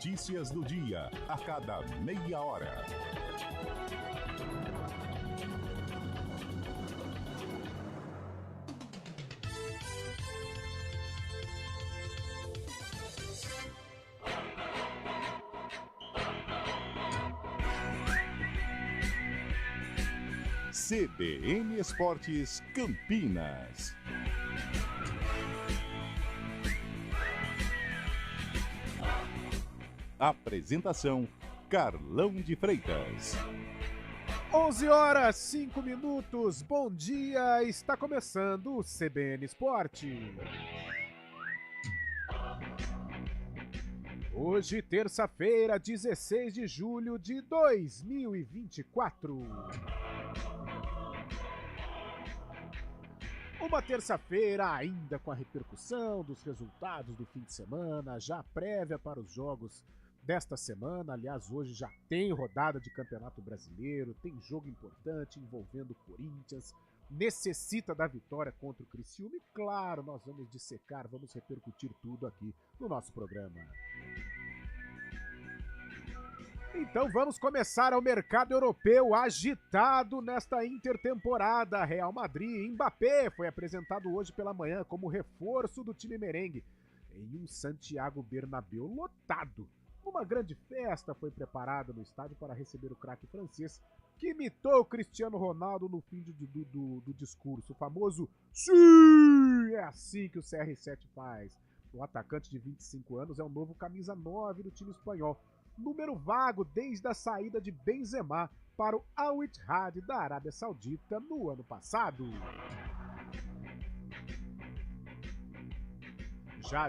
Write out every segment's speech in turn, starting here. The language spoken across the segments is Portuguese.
Notícias do dia, a cada meia hora. CBN Esportes Campinas. Apresentação: Carlão de Freitas. 11h05. Bom dia, está começando o CBN Esporte. Hoje, terça-feira, 16 de julho de 2024. Uma terça-feira ainda com a repercussão dos resultados do fim de semana, já prévia para os jogos desta semana. Aliás, hoje já tem rodada de Campeonato Brasileiro, tem jogo importante envolvendo o Corinthians, necessita da vitória contra o Criciúma e, claro, nós vamos dissecar, vamos repercutir tudo aqui no nosso programa. Então vamos começar ao mercado europeu agitado nesta intertemporada. Real Madrid, Mbappé foi apresentado hoje pela manhã como reforço do time merengue em um Santiago Bernabéu lotado. Uma grande festa foi preparada no estádio para receber o craque francês, que imitou o Cristiano Ronaldo no fim do discurso, o famoso "Sim!". É assim que o CR7 faz. O atacante de 25 anos é o novo camisa 9 do time espanhol, número vago desde a saída de Benzema para o Al Ittihad da Arábia Saudita no ano passado.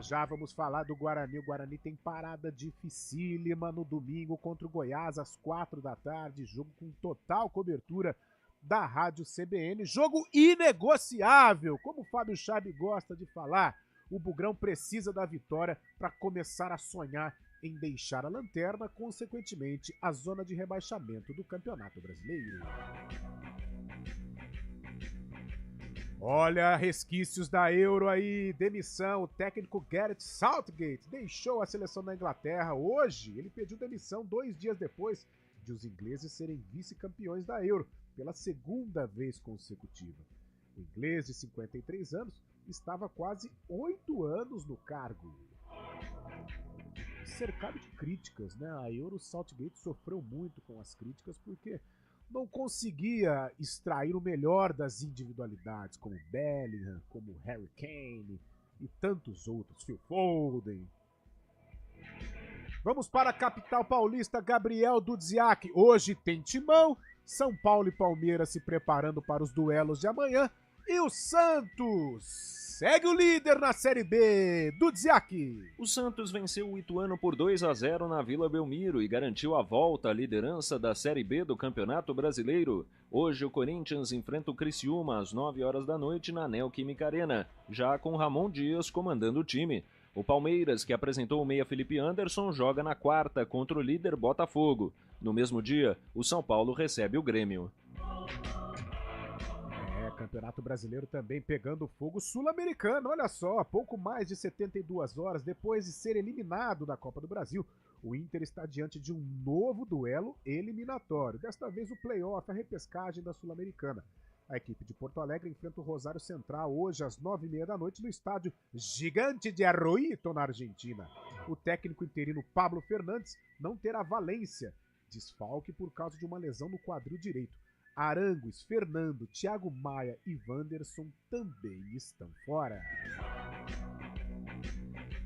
Já vamos falar do Guarani. O Guarani tem parada dificílima no domingo contra o Goiás às 4 da tarde, jogo com total cobertura da Rádio CBN, jogo inegociável, como o Fábio Chabe gosta de falar. O Bugrão precisa da vitória para começar a sonhar em deixar a lanterna, consequentemente a zona de rebaixamento do Campeonato Brasileiro. Olha, resquícios da Euro aí, demissão. O técnico Gareth Southgate deixou a seleção da Inglaterra hoje. Ele pediu demissão 2 dias depois de os ingleses serem vice-campeões da Euro pela segunda vez consecutiva. O inglês, de 53 anos, estava quase 8 anos no cargo. Cercado de críticas, né? A Euro, Southgate sofreu muito com as críticas porque não conseguia extrair o melhor das individualidades, como Bellingham, como Harry Kane e tantos outros, Phil Foden. Vamos para a capital paulista, Gabriel Dudziak. Hoje tem Timão, São Paulo e Palmeiras se preparando para os duelos de amanhã. E o Santos segue o líder na Série B, Dudziak. O Santos venceu o Ituano por 2-0 na Vila Belmiro e garantiu a volta à liderança da Série B do Campeonato Brasileiro. Hoje o Corinthians enfrenta o Criciúma às 9 horas da noite na Neoquímica Arena, já com Ramon Dias comandando o time. O Palmeiras, que apresentou o meia Felipe Anderson, joga na quarta contra o líder Botafogo. No mesmo dia, o São Paulo recebe o Grêmio. Campeonato Brasileiro também pegando fogo sul-americano. Olha só, há pouco mais de 72 horas depois de ser eliminado da Copa do Brasil, o Inter está diante de um novo duelo eliminatório. Desta vez o play-off, a repescagem da Sul-Americana. A equipe de Porto Alegre enfrenta o Rosário Central hoje às 9h30 da noite no estádio Gigante de Arroito, na Argentina. O técnico interino Pablo Fernandes não terá Valência, desfalque por causa de uma lesão no quadril direito. Arangues, Fernando, Thiago Maia e Wanderson também estão fora.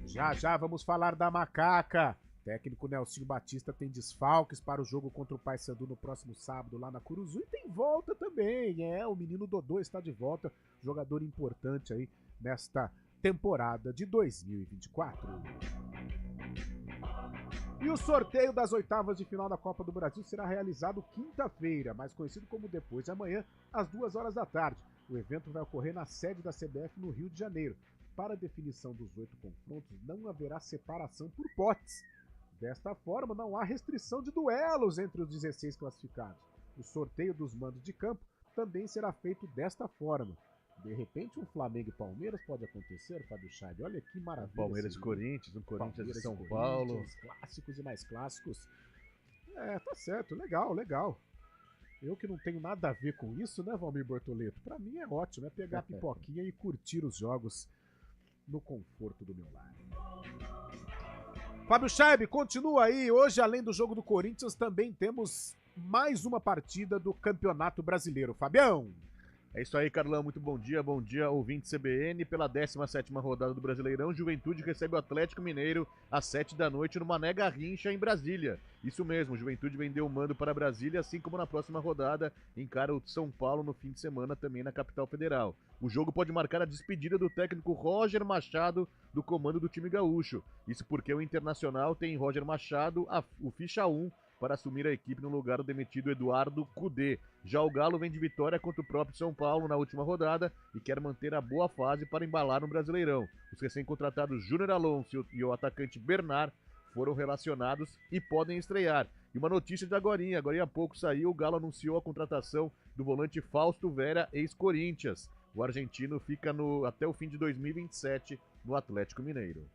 Já vamos falar da Macaca. Técnico Nelsinho Batista tem desfalques para o jogo contra o Paysandu no próximo sábado lá na Curuzu e tem volta também. O menino Dodô está de volta, jogador importante aí nesta temporada de 2024. E o sorteio das oitavas de final da Copa do Brasil será realizado quinta-feira, mais conhecido como depois de amanhã, às 2 horas da tarde. O evento vai ocorrer na sede da CBF no Rio de Janeiro. Para a definição dos 8 confrontos, não haverá separação por potes. Desta forma, não há restrição de duelos entre os 16 classificados. O sorteio dos mandos de campo também será feito desta forma. De repente um Flamengo e Palmeiras pode acontecer, Fábio Scheib. Olha que maravilha. Palmeiras e Corinthians, um Corinthians e São Paulo. Clássicos e mais clássicos. Tá certo, legal. Eu que não tenho nada a ver com isso, né, Valmir Bortoleto? Pra mim é ótimo, é pegar a pipoquinha e curtir os jogos no conforto do meu lar. Fábio Scheib, continua aí. Hoje, além do jogo do Corinthians, também temos mais uma partida do Campeonato Brasileiro. Fabião! É isso aí, Carlão, muito bom dia, ouvinte CBN. Pela 17ª rodada do Brasileirão, Juventude recebe o Atlético Mineiro às 7 da noite no Mané Garrincha, em Brasília. Isso mesmo, Juventude vendeu o mando para Brasília, assim como na próxima rodada encara o São Paulo no fim de semana, também na capital federal. O jogo pode marcar a despedida do técnico Roger Machado do comando do time gaúcho. Isso porque o Internacional tem Roger Machado, o ficha 1, para assumir a equipe no lugar do demitido Eduardo Cudê. Já o Galo vem de vitória contra o próprio São Paulo na última rodada e quer manter a boa fase para embalar no Brasileirão. Os recém-contratados Júnior Alonso e o atacante Bernard foram relacionados e podem estrear. E uma notícia de agorinha há pouco saiu, o Galo anunciou a contratação do volante Fausto Vera, ex-Corinthians. O argentino fica até o fim de 2027 no Atlético Mineiro.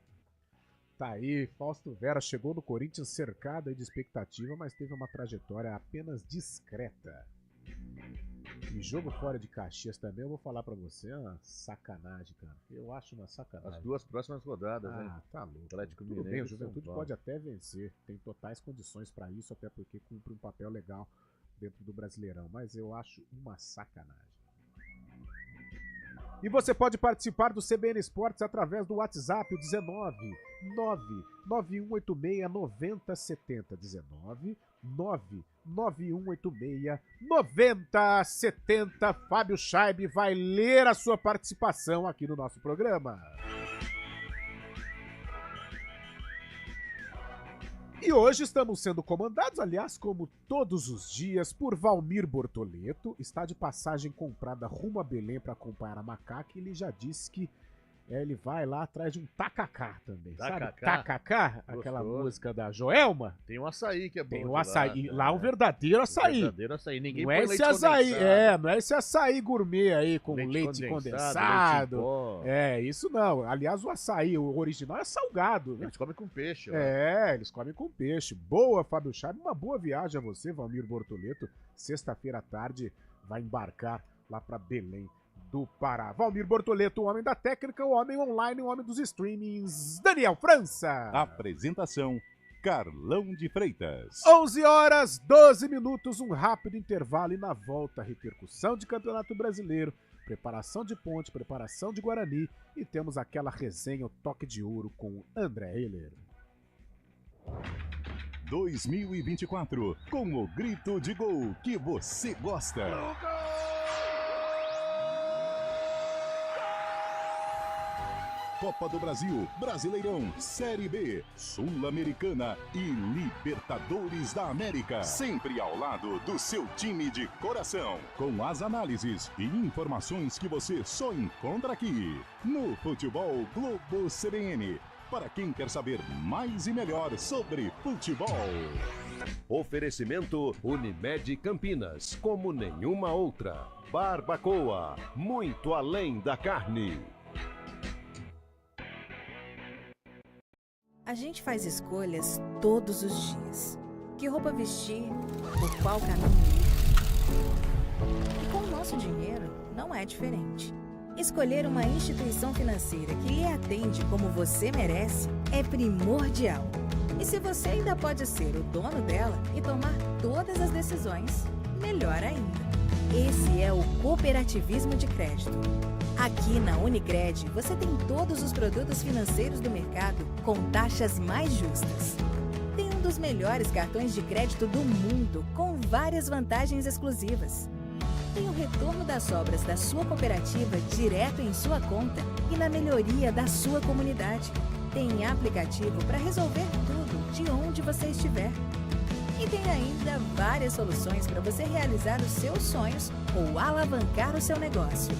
Tá aí, Fausto Vera chegou no Corinthians cercado de expectativa, mas teve uma trajetória apenas discreta. E jogo fora de Caxias também, eu vou falar pra você, é uma sacanagem, cara. Eu acho uma sacanagem. As duas próximas rodadas, né? Tá louco. Atlético Tudo Mineiro. bem, o Juventude pode até vencer, tem totais condições pra isso, até porque cumpre um papel legal dentro do Brasileirão, mas eu acho uma sacanagem. E você pode participar do CBN Esportes através do WhatsApp, o 19 99186 9070. 19 99186 9070. Fábio Scheib vai ler a sua participação aqui no nosso programa. E hoje estamos sendo comandados, aliás, como todos os dias, por Valmir Bortoleto. Está de passagem comprada rumo a Belém para acompanhar a Macaca e ele já disse que ele vai lá atrás de um tacacá também. Sabe? Tacacá? Aquela música da Joelma. Tem um açaí que é bom. Tem um açaí. Lá um verdadeiro açaí. Um verdadeiro açaí. Ninguém não é esse açaí, não é esse açaí gourmet aí com leite condensado. Leite isso não. Aliás, o açaí, o original é salgado. Né? Eles comem com peixe. Eles comem com peixe. Boa, Fábio Scheib. Uma boa viagem a você, Valmir Bortoleto. Sexta-feira à tarde vai embarcar lá para Belém do Pará. Valmir Bortoleto, o homem da técnica, o homem online, o homem dos streamings. Daniel França. Apresentação, Carlão de Freitas. 11h12, um rápido intervalo e na volta, repercussão de Campeonato Brasileiro, preparação de Ponte, preparação de Guarani e temos aquela resenha, o toque de ouro com André Heller. 2024, com o grito de gol que você gosta. Copa do Brasil, Brasileirão, Série B, Sul-Americana e Libertadores da América. Sempre ao lado do seu time de coração. Com as análises e informações que você só encontra aqui. No Futebol Globo CBN. Para quem quer saber mais e melhor sobre futebol. Oferecimento Unimed Campinas, como nenhuma outra. Barbacoa, muito além da carne. A gente faz escolhas todos os dias. Que roupa vestir, por qual caminho ir. E com o nosso dinheiro não é diferente. Escolher uma instituição financeira que lhe atende como você merece é primordial. E se você ainda pode ser o dono dela e tomar todas as decisões, melhor ainda. Esse é o cooperativismo de crédito. Aqui na Unicred, você tem todos os produtos financeiros do mercado com taxas mais justas. Tem um dos melhores cartões de crédito do mundo, com várias vantagens exclusivas. Tem o retorno das obras da sua cooperativa direto em sua conta e na melhoria da sua comunidade. Tem aplicativo para resolver tudo de onde você estiver. E tem ainda várias soluções para você realizar os seus sonhos ou alavancar o seu negócio.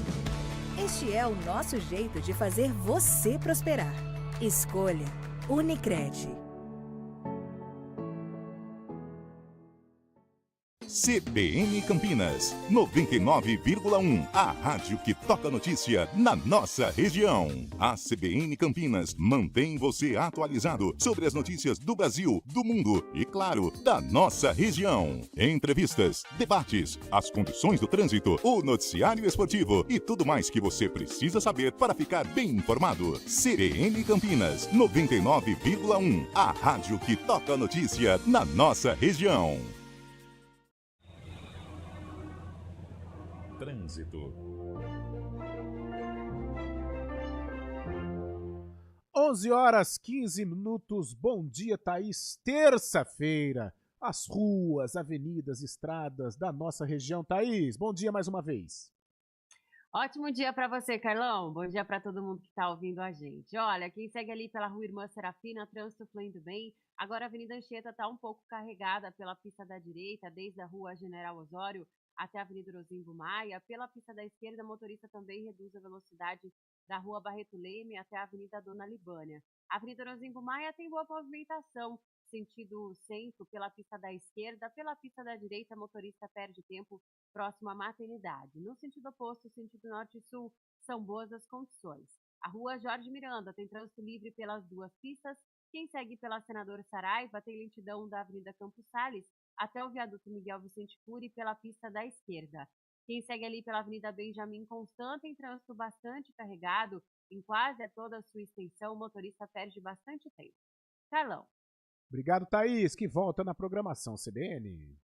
Este é o nosso jeito de fazer você prosperar. Escolha Unicred. CBN Campinas, 99,1. A rádio que toca notícia na nossa região. A CBN Campinas mantém você atualizado sobre as notícias do Brasil, do mundo e, claro, da nossa região. Entrevistas, debates, as condições do trânsito, o noticiário esportivo e tudo mais que você precisa saber para ficar bem informado. CBN Campinas, 99,1. A rádio que toca notícia na nossa região. Trânsito. 11h15. Bom dia, Thaís. Terça-feira. As ruas, avenidas, estradas da nossa região. Thaís, bom dia mais uma vez. Ótimo dia para você, Carlão. Bom dia para todo mundo que está ouvindo a gente. Olha, quem segue ali pela Rua Irmã Serafina, trânsito fluindo bem. Agora a Avenida Anchieta está um pouco carregada pela pista da direita, desde a Rua General Osório até a Avenida Rosimbo Maia. Pela pista da esquerda, o motorista também reduz a velocidade da Rua Barreto Leme até a Avenida Dona Libânia. A Avenida Rosimbo Maia tem boa movimentação, sentido centro pela pista da esquerda. Pela pista da direita, motorista perde tempo próximo à maternidade. No sentido oposto, sentido norte e sul, são boas as condições. A Rua Jorge Miranda tem trânsito livre pelas duas pistas. Quem segue pela Senador Saraiva tem lentidão da Avenida Campos Sales até o viaduto Miguel Vicente Cury pela pista da esquerda. Quem segue ali pela Avenida Benjamin Constant tem trânsito bastante carregado em quase toda a sua extensão. O motorista perde bastante tempo. Carlão. Obrigado, Thaís, que volta na programação CBN.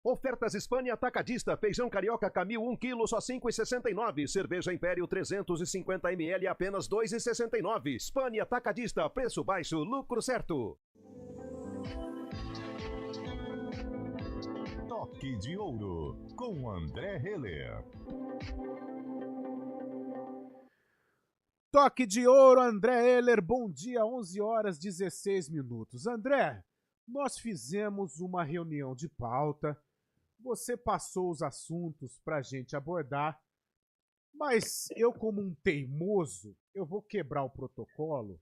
Ofertas Hispânia Atacadista, feijão carioca Camil 1 kg só 5,69. Cerveja Império 350 ml apenas 2,69. Hispânia Atacadista, preço baixo, lucro certo. Toque de Ouro, com André Heller. Toque de Ouro, André Heller. Bom dia, 11h16. André, nós fizemos uma reunião de pauta. Você passou os assuntos para a gente abordar, mas eu, como um teimoso, eu vou quebrar o protocolo,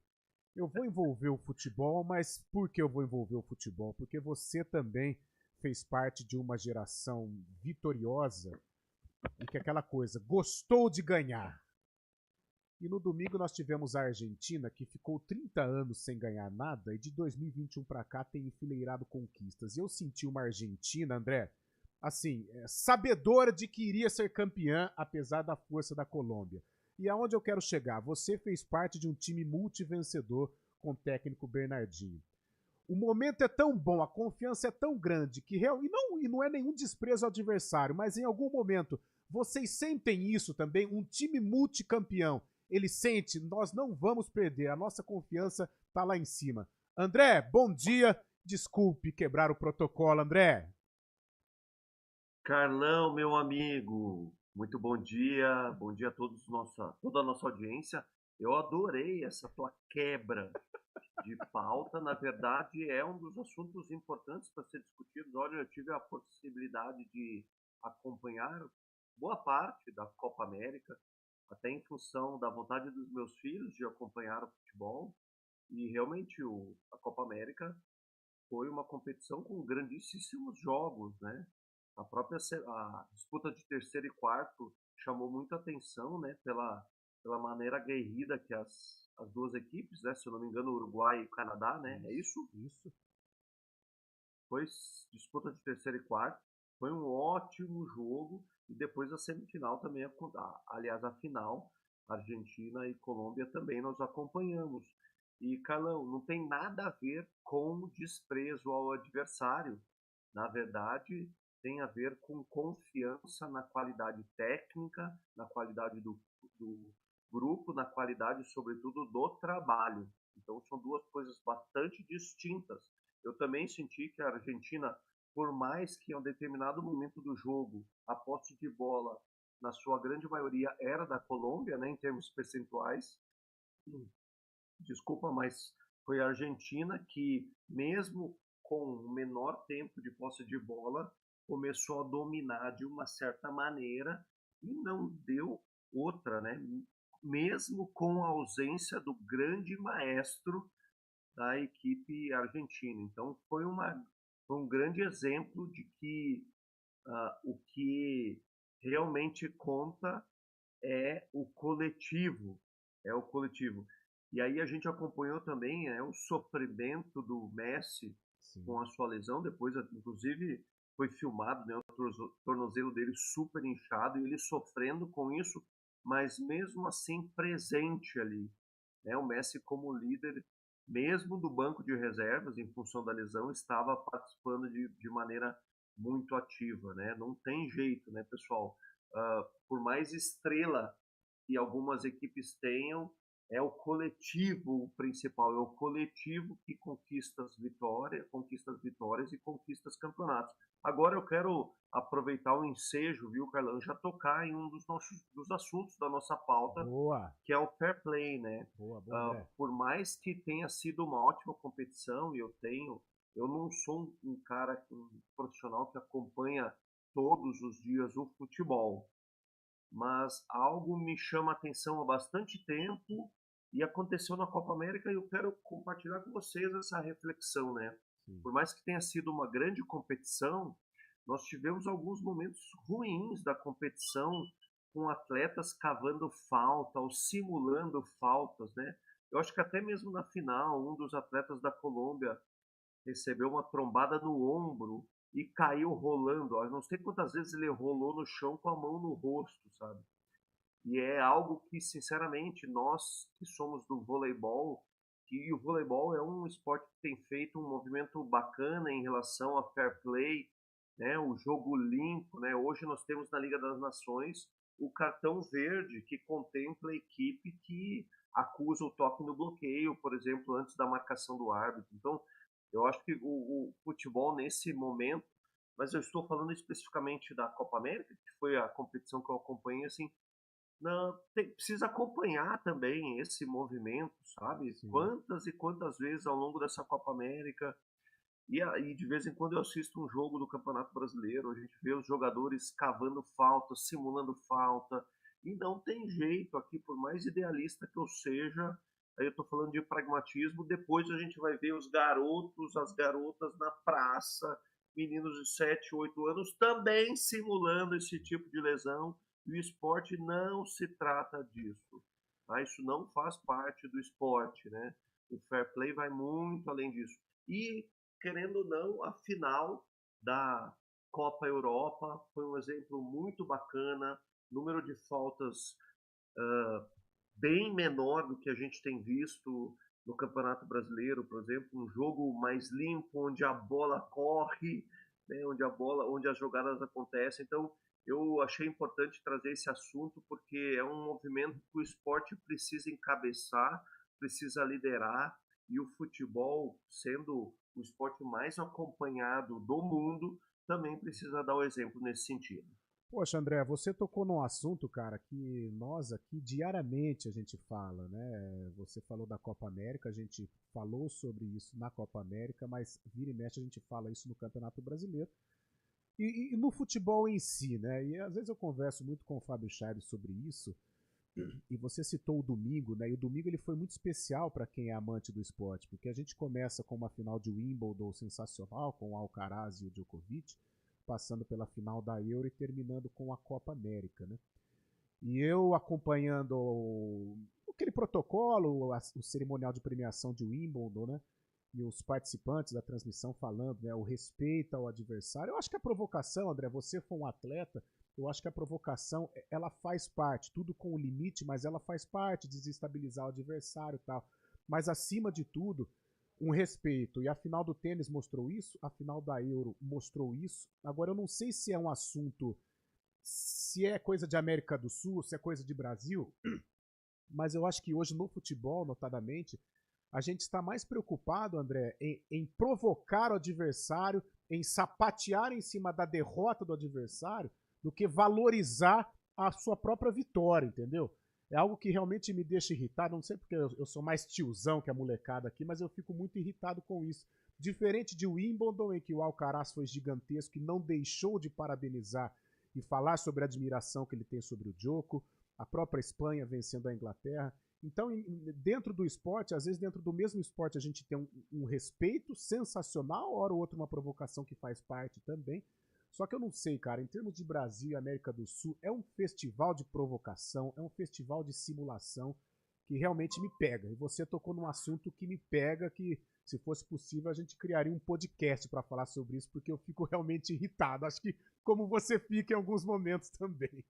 eu vou envolver o futebol, mas por que eu vou envolver o futebol? Porque você também fez parte de uma geração vitoriosa e que aquela coisa, gostou de ganhar. E no domingo nós tivemos a Argentina, que ficou 30 anos sem ganhar nada e de 2021 para cá tem enfileirado conquistas. E eu senti uma Argentina, André, assim, sabedora de que iria ser campeã, apesar da força da Colômbia. E aonde eu quero chegar? Você fez parte de um time multivencedor com o técnico Bernardinho. O momento é tão bom, a confiança é tão grande, que e não é nenhum desprezo ao adversário, mas em algum momento, vocês sentem isso também? Um time multicampeão, ele sente, nós não vamos perder, a nossa confiança está lá em cima. André, bom dia, desculpe quebrar o protocolo, André. Carlão, meu amigo, muito bom dia a toda a nossa audiência. Eu adorei essa tua quebra de pauta. Na verdade, é um dos assuntos importantes para ser discutido. Olha, eu tive a possibilidade de acompanhar boa parte da Copa América, até em função da vontade dos meus filhos de acompanhar o futebol. E realmente a Copa América foi uma competição com grandíssimos jogos, né? A disputa de terceiro e quarto chamou muita atenção, né, pela maneira aguerrida que as duas equipes, né, se eu não me engano, o Uruguai e o Canadá, né, é isso? Isso. Foi disputa de terceiro e quarto, foi um ótimo jogo, e depois a semifinal também, aliás, a final, Argentina e Colômbia também nós acompanhamos. E, Carlão, não tem nada a ver com desprezo ao adversário, na verdade tem a ver com confiança na qualidade técnica, na qualidade do grupo, na qualidade, sobretudo, do trabalho. Então, são duas coisas bastante distintas. Eu também senti que a Argentina, por mais que em um determinado momento do jogo, a posse de bola, na sua grande maioria, era da Colômbia, né, em termos percentuais, desculpa, mas foi a Argentina que, mesmo com o menor tempo de posse de bola, começou a dominar de uma certa maneira e não deu outra, né? Mesmo com a ausência do grande maestro da equipe argentina. Então foi uma foi um grande exemplo de que o que realmente conta é o coletivo, é o coletivo. E aí a gente acompanhou também o sofrimento do Messi com a sua lesão, depois inclusive foi filmado, né, o tornozelo dele super inchado e ele sofrendo com isso, mas mesmo assim presente ali, né? O Messi como líder, mesmo do banco de reservas, em função da lesão, estava participando de maneira muito ativa, né? Não tem jeito, né, pessoal? Por mais estrela que algumas equipes tenham, é o coletivo o principal, é o coletivo que conquista as vitórias e conquista os campeonatos. Agora eu quero aproveitar o ensejo, viu, Carlão, já tocar em um dos assuntos da nossa pauta, Boa. que é o fair play, né? Boa, Por mais que tenha sido uma ótima competição, eu não sou um cara, um profissional que acompanha todos os dias o futebol, mas algo me chama a atenção há bastante tempo e aconteceu na Copa América e eu quero compartilhar com vocês essa reflexão, né? Por mais que tenha sido uma grande competição, nós tivemos alguns momentos ruins da competição, com atletas cavando falta ou simulando faltas, né? Eu acho que até mesmo na final, um dos atletas da Colômbia recebeu uma trombada no ombro e caiu rolando. Eu não sei quantas vezes ele rolou no chão com a mão no rosto, sabe? E é algo que, sinceramente, nós que somos do voleibol, e o voleibol é um esporte que tem feito um movimento bacana em relação a fair play, né? O jogo limpo, né? Hoje nós temos na Liga das Nações o cartão verde que contempla a equipe que acusa o toque no bloqueio, por exemplo, antes da marcação do árbitro. Então, eu acho que o futebol nesse momento, mas eu estou falando especificamente da Copa América, que foi a competição que eu acompanhei, assim, não, precisa acompanhar também esse movimento, sabe? Sim. Quantas e quantas vezes ao longo dessa Copa América, e de vez em quando eu assisto um jogo do Campeonato Brasileiro, a gente vê os jogadores cavando falta, simulando falta, e não tem jeito aqui, por mais idealista que eu seja, aí eu estou falando de pragmatismo, depois a gente vai ver os garotos, as garotas na praça, meninos de 7, 8 anos também simulando esse tipo de lesão, e o esporte não se trata disso. Tá? Isso não faz parte do esporte, né? O fair play vai muito além disso. E, querendo ou não, a final da Copa Europa foi um exemplo muito bacana, número de faltas bem menor do que a gente tem visto no Campeonato Brasileiro, por exemplo, um jogo mais limpo, onde a bola corre, né, onde as jogadas acontecem. Então, eu achei importante trazer esse assunto porque é um movimento que o esporte precisa encabeçar, precisa liderar, e o futebol, sendo o esporte mais acompanhado do mundo, também precisa dar o exemplo nesse sentido. Poxa, André, você tocou num assunto, cara, que nós aqui diariamente a gente fala, né? Você falou da Copa América, a gente falou sobre isso na Copa América, mas vira e mexe a gente fala isso no Campeonato Brasileiro. E no futebol em si, né? E às vezes eu converso muito com o Fábio Chaves sobre isso, e você citou o domingo, né? E o domingo ele foi muito especial para quem é amante do esporte, porque a gente começa com uma final de Wimbledon sensacional, com o Alcaraz e o Djokovic, passando pela final da Euro e terminando com a Copa América, né? E eu acompanhando aquele protocolo, o cerimonial de premiação de Wimbledon, né? E os participantes da transmissão falando, né? O respeito ao adversário. Eu acho que a provocação, André, você foi um atleta, eu acho que a provocação, ela faz parte, tudo com o limite, mas ela faz parte, desestabilizar o adversário e tal. Mas acima de tudo, um respeito. E a final do tênis mostrou isso, a final da Euro mostrou isso. Agora eu não sei se é um assunto, se é coisa de América do Sul, se é coisa de Brasil, mas eu acho que hoje no futebol, notadamente, a gente está mais preocupado, André, em provocar o adversário, em sapatear em cima da derrota do adversário, do que valorizar a sua própria vitória, entendeu? É algo que realmente me deixa irritado, não sei porque eu sou mais tiozão que a molecada aqui, mas eu fico muito irritado com isso. Diferente de Wimbledon, em que o Alcaraz foi gigantesco e não deixou de parabenizar e falar sobre a admiração que ele tem sobre o Djoko, a própria Espanha vencendo a Inglaterra. Então, dentro do esporte, às vezes dentro do mesmo esporte a gente tem um respeito sensacional, hora ou outra uma provocação que faz parte também. Só que eu não sei, cara, em termos de Brasil e América do Sul, é um festival de provocação, é um festival de simulação que realmente me pega. E você tocou num assunto que me pega, que se fosse possível a gente criaria um podcast para falar sobre isso, porque eu fico realmente irritado. Acho que como você fica em alguns momentos também.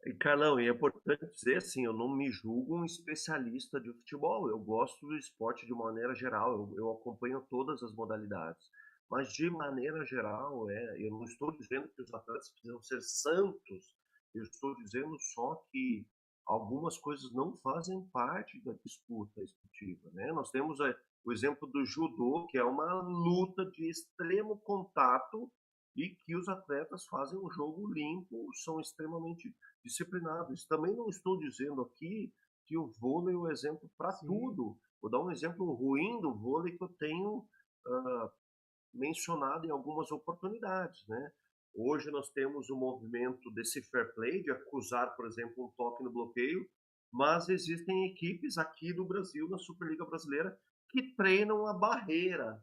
E, Carlão, e é importante dizer assim, eu não me julgo um especialista de futebol, eu gosto do esporte de maneira geral, eu acompanho todas as modalidades, mas de maneira geral, eu não estou dizendo que os atletas precisam ser santos, eu estou dizendo só que algumas coisas não fazem parte da disputa esportiva, né? Nós temos o exemplo do judô, que é uma luta de extremo contato e que os atletas fazem um jogo limpo, são extremamente disciplinados. Também não estou dizendo aqui que o vôlei é o exemplo para tudo. Vou dar um exemplo ruim do vôlei que eu tenho mencionado em algumas oportunidades, né? Hoje nós temos o movimento desse fair play, de acusar, por exemplo, um toque no bloqueio, mas existem equipes aqui do Brasil, na Superliga Brasileira, que treinam a barreira,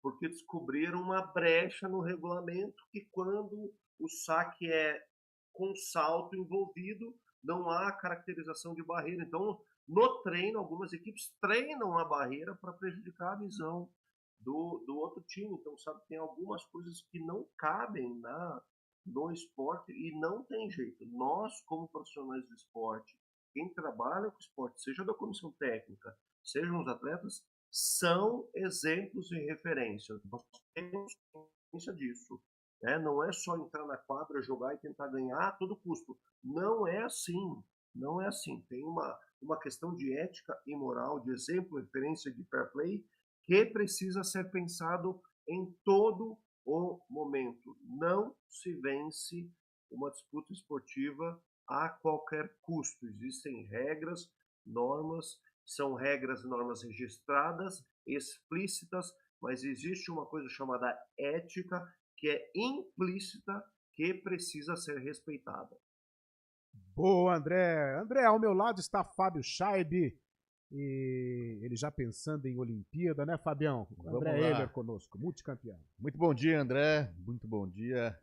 porque descobriram uma brecha no regulamento que quando o saque é com salto envolvido, não há caracterização de barreira. Então, no treino, algumas equipes treinam a barreira para prejudicar a visão do outro time. Então, sabe, tem algumas coisas que não cabem no esporte e não tem jeito. Nós, como profissionais do esporte, quem trabalha com esporte, seja da comissão técnica, sejam os atletas, são exemplos e referências. Nós temos consciência disso. Não é só entrar na quadra, jogar e tentar ganhar a todo custo. Não é assim. Não é assim. Tem uma questão de ética e moral, de exemplo, referência de fair play, que precisa ser pensado em todo o momento. Não se vence uma disputa esportiva a qualquer custo. Existem regras, normas, são regras e normas registradas, explícitas, mas existe uma coisa chamada ética, que é implícita, que precisa ser respeitada. Boa, André. André, ao meu lado está Fábio Scheib, e ele já pensando em Olimpíada, né, Fabião? André Ehler conosco, multicampeão. Muito bom dia, André. Muito bom dia.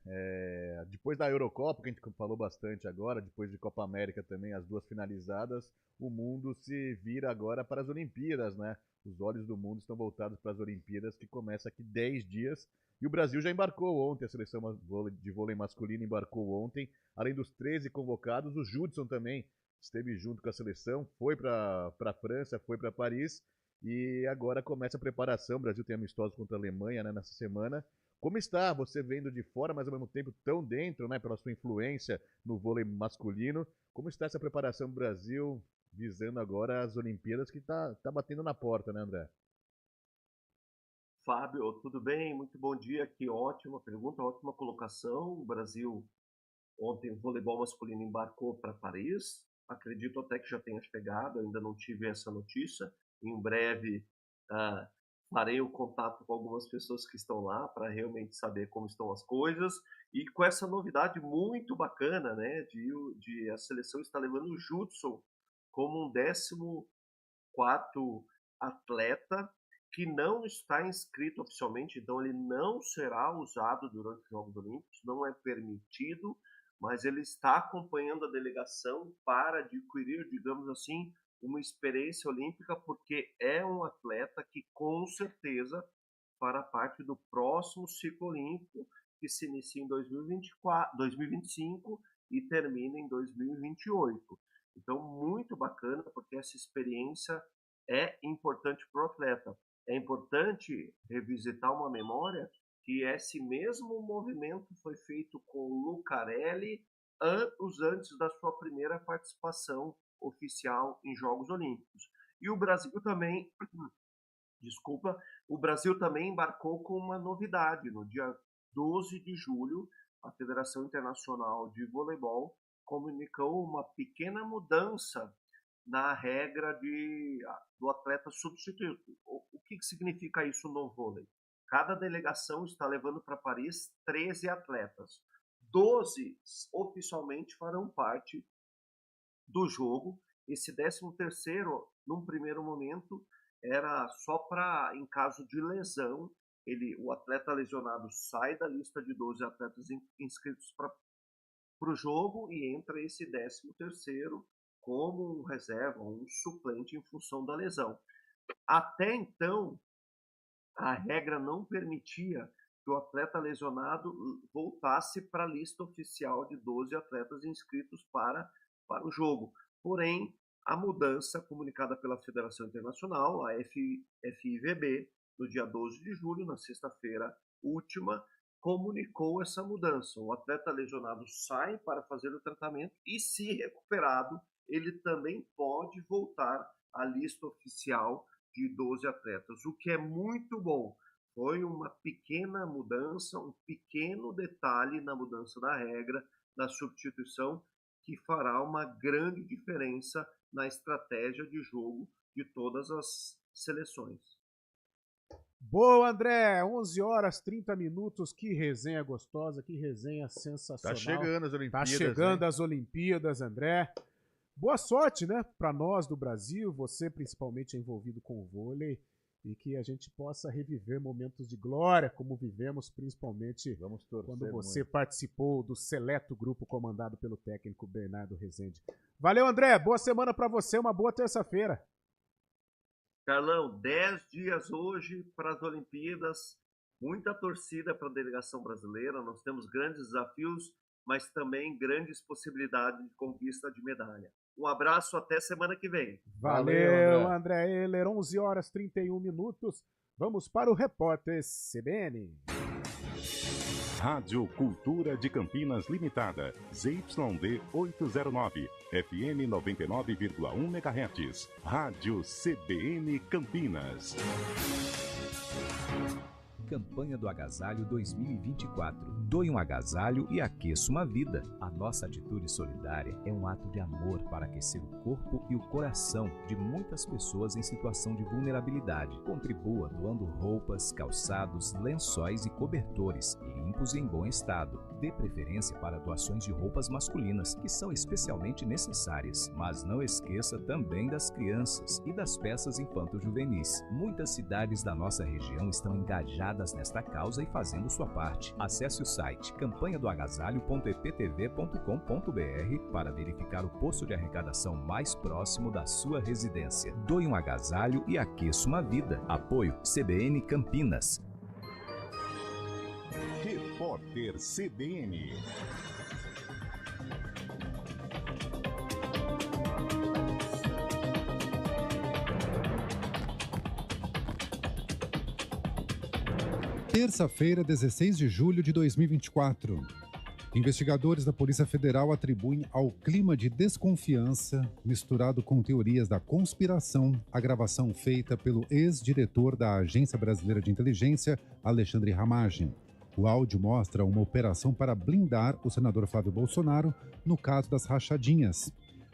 Depois da Eurocopa, que a gente falou bastante agora, depois de Copa América também, as duas finalizadas, o mundo se vira agora para as Olimpíadas, né? Os olhos do mundo estão voltados para as Olimpíadas, que começa aqui 10 dias. E o Brasil já embarcou ontem, a seleção de vôlei masculino embarcou ontem. Além dos 13 convocados, o Judson também esteve junto com a seleção, foi para a França, foi para Paris e agora começa a preparação. O Brasil tem amistosos contra a Alemanha, né, nessa semana. Como está você vendo de fora, mas ao mesmo tempo tão dentro, né, pela sua influência no vôlei masculino? Como está essa preparação do Brasil visando agora as Olimpíadas que tá batendo na porta, né, André? Fábio, tudo bem? Muito bom dia. Que ótima pergunta, ótima colocação. O Brasil ontem, o voleibol masculino embarcou para Paris. Acredito até que já tenha chegado, ainda não tive essa notícia. Em breve farei o contato com algumas pessoas que estão lá para realmente saber como estão as coisas. E com essa novidade muito bacana, né, de a seleção estar levando o Judson como um 14º atleta que não está inscrito oficialmente, então ele não será usado durante os Jogos Olímpicos, não é permitido, mas ele está acompanhando a delegação para adquirir, digamos assim, uma experiência olímpica, porque é um atleta que com certeza fará parte do próximo ciclo olímpico, que se inicia em 2025 e termina em 2028. Então, muito bacana, porque essa experiência é importante para o atleta. É importante revisitar uma memória que esse mesmo movimento foi feito com o Lucarelli anos antes da sua primeira participação oficial em Jogos Olímpicos. E o Brasil também, o Brasil também embarcou com uma novidade. No dia 12 de julho, a Federação Internacional de Voleibol comunicou uma pequena mudança na regra do atleta substituto. O que significa isso no vôlei? Cada delegação está levando para Paris 13 atletas. 12 oficialmente farão parte do jogo Esse 13º, num primeiro momento, era só para, em caso de lesão, o atleta lesionado sai da lista de 12 atletas inscritos para o jogo e entra esse 13º como um reserva, um suplente em função da lesão. Até então, a regra não permitia que o atleta lesionado voltasse para a lista oficial de 12 atletas inscritos para o jogo. Porém, a mudança comunicada pela Federação Internacional, a FIVB, no dia 12 de julho, na sexta-feira última, comunicou essa mudança. O atleta lesionado sai para fazer o tratamento e, se recuperado, ele também pode voltar à lista oficial de 12 atletas, o que é muito bom. Foi uma pequena mudança, um pequeno detalhe na mudança da regra, da substituição, que fará uma grande diferença na estratégia de jogo de todas as seleções. Boa, André! 11 horas 30 minutos, que resenha gostosa, que resenha sensacional. Tá chegando as Olimpíadas. Tá chegando as Olimpíadas, André. Boa sorte, né, para nós do Brasil, você principalmente envolvido com o vôlei, e que a gente possa reviver momentos de glória, como vivemos principalmente quando você participou do seleto grupo comandado pelo técnico Bernardo Rezende. Valeu, André, boa semana para você, uma boa terça-feira. Carlão, 10 dias hoje para as Olimpíadas, muita torcida para a delegação brasileira, nós temos grandes desafios, mas também grandes possibilidades de conquista de medalha. Um abraço, até semana que vem. Valeu, André Ehler, 11 horas 31 minutos. Vamos para o repórter CBN. Rádio Cultura de Campinas Limitada, ZYD 809, FM 99,1 MHz. Rádio CBN Campinas. Campanha do Agasalho 2024. Doe um agasalho e aqueça uma vida. A nossa atitude solidária é um ato de amor para aquecer o corpo e o coração de muitas pessoas em situação de vulnerabilidade. Contribua doando roupas, calçados, lençóis e cobertores, limpos e em bom estado. Dê preferência para doações de roupas masculinas, que são especialmente necessárias. Mas não esqueça também das crianças e das peças infanto-juvenis. Muitas cidades da nossa região estão engajadas nesta causa e fazendo sua parte. Acesse o site campanhadoagasalho.eptv.com.br para verificar o posto de arrecadação mais próximo da sua residência. Doe um agasalho e aqueça uma vida. Apoio CBN Campinas. Repórter CBN. Terça-feira, 16 de julho de 2024. Investigadores da Polícia Federal atribuem ao clima de desconfiança, misturado com teorias da conspiração, a gravação feita pelo ex-diretor da Agência Brasileira de Inteligência, Alexandre Ramagem. O áudio mostra uma operação para blindar o senador Flávio Bolsonaro no caso das rachadinhas.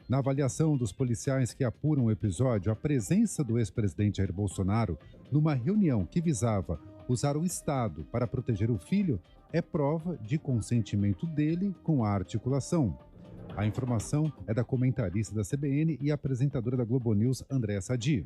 Na avaliação dos policiais que apuram o episódio, a presença do ex-presidente Jair Bolsonaro numa reunião que visava usar o Estado para proteger o filho é prova de consentimento dele com a articulação. A informação é da comentarista da CBN e apresentadora da Globo News, Andréa Sadi.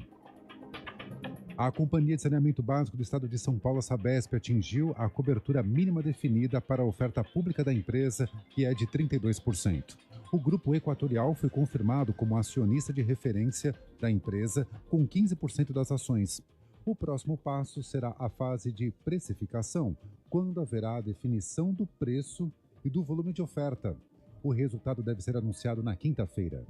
A Companhia de Saneamento Básico do Estado de São Paulo, a Sabesp, atingiu a cobertura mínima definida para a oferta pública da empresa, que é de 32%. O Grupo Equatorial foi confirmado como acionista de referência da empresa, com 15% das ações. O próximo passo será a fase de precificação, quando haverá a definição do preço e do volume de oferta. O resultado deve ser anunciado na quinta-feira.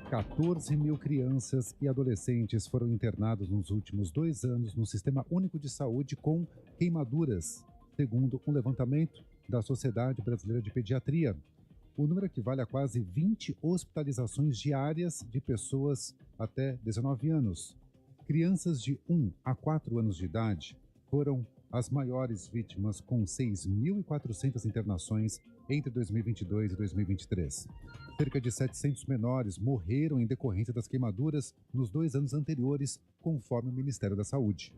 14 mil crianças e adolescentes foram internados nos últimos 2 anos no Sistema Único de Saúde com queimaduras, segundo um levantamento da Sociedade Brasileira de Pediatria. O número equivale a quase 20 hospitalizações diárias de pessoas até 19 anos. Crianças de 1 a 4 anos de idade foram as maiores vítimas, com 6.400 internações entre 2022 e 2023. Cerca de 700 menores morreram em decorrência das queimaduras nos 2 anos anteriores, conforme o Ministério da Saúde.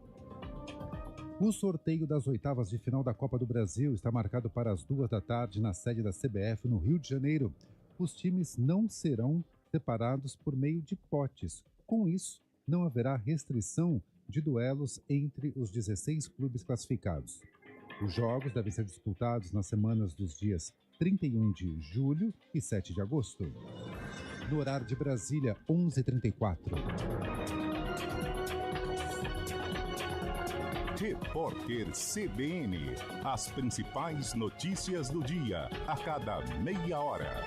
O sorteio das oitavas de final da Copa do Brasil está marcado para as 2 da tarde na sede da CBF, no Rio de Janeiro. Os times não serão separados por meio de potes. Com isso, não haverá restrição de duelos entre os 16 clubes classificados. Os jogos devem ser disputados nas semanas dos dias 31 de julho e 7 de agosto. No horário de Brasília, 11h34. Repórter CBN. As principais notícias do dia, a cada meia hora.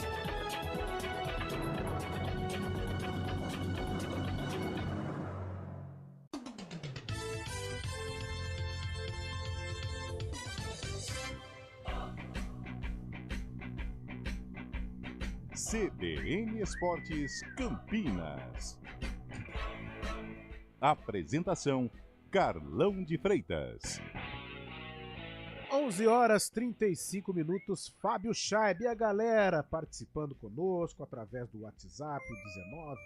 CBN Esportes Campinas. Apresentação: Carlão de Freitas. 11h35, Fábio Chaib e a galera participando conosco através do WhatsApp 19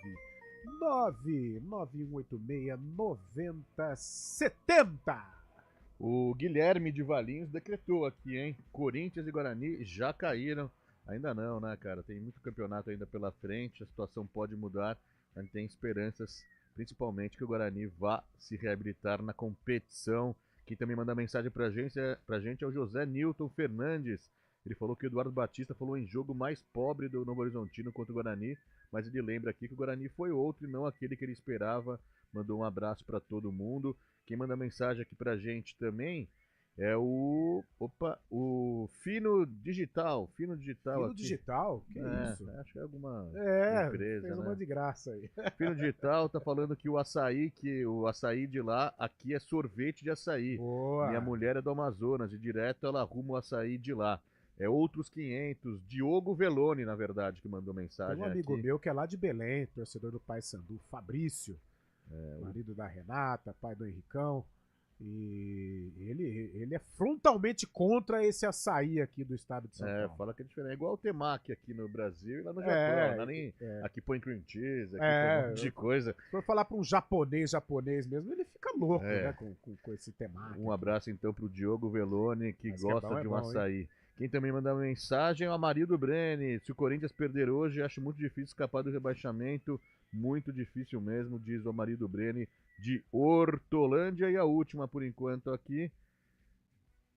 O Guilherme de Valinhos decretou aqui, hein? Corinthians e Guarani já caíram. Ainda não, né, cara? Tem muito campeonato ainda pela frente, a situação pode mudar. A gente tem esperanças, principalmente, que o Guarani vá se reabilitar na competição. Quem também manda mensagem pra gente é o José Newton Fernandes. Ele falou que o Eduardo Batista falou em jogo mais pobre do Novo Horizontino contra o Guarani, mas ele lembra aqui que o Guarani foi outro e não aquele que ele esperava. Mandou um abraço para todo mundo. Quem manda mensagem aqui pra gente também é o Fino Digital. Fino Digital. Fino Digital? Que isso? Acho que é alguma empresa, fez uma de graça aí. Fino Digital tá falando que o açaí de lá, aqui é sorvete de açaí. Boa. Minha mulher é do Amazonas e direto ela arruma o açaí de lá. É outros 500. Diogo Veloni, na verdade, que mandou mensagem aqui. Tem um amigo meu que é lá de Belém, torcedor do Paysandu, Fabrício, marido da Renata, pai do Henricão. E ele é frontalmente contra esse açaí aqui do estado de São Paulo. Fala que é diferente. É igual o temaki aqui no Brasil e lá no Japão. Aqui põe cream cheese, aqui põe um monte de coisa. Se for falar para um japonês mesmo, ele fica louco, né, com esse temaki. Um abaixo então pro Diogo Veloni, que gosta de um açaí. Quem também manda uma mensagem é o Amarildo Breni. Se o Corinthians perder hoje, acho muito difícil escapar do rebaixamento. Muito difícil mesmo, diz o Amarildo Breni de Hortolândia. E a última, por enquanto, aqui.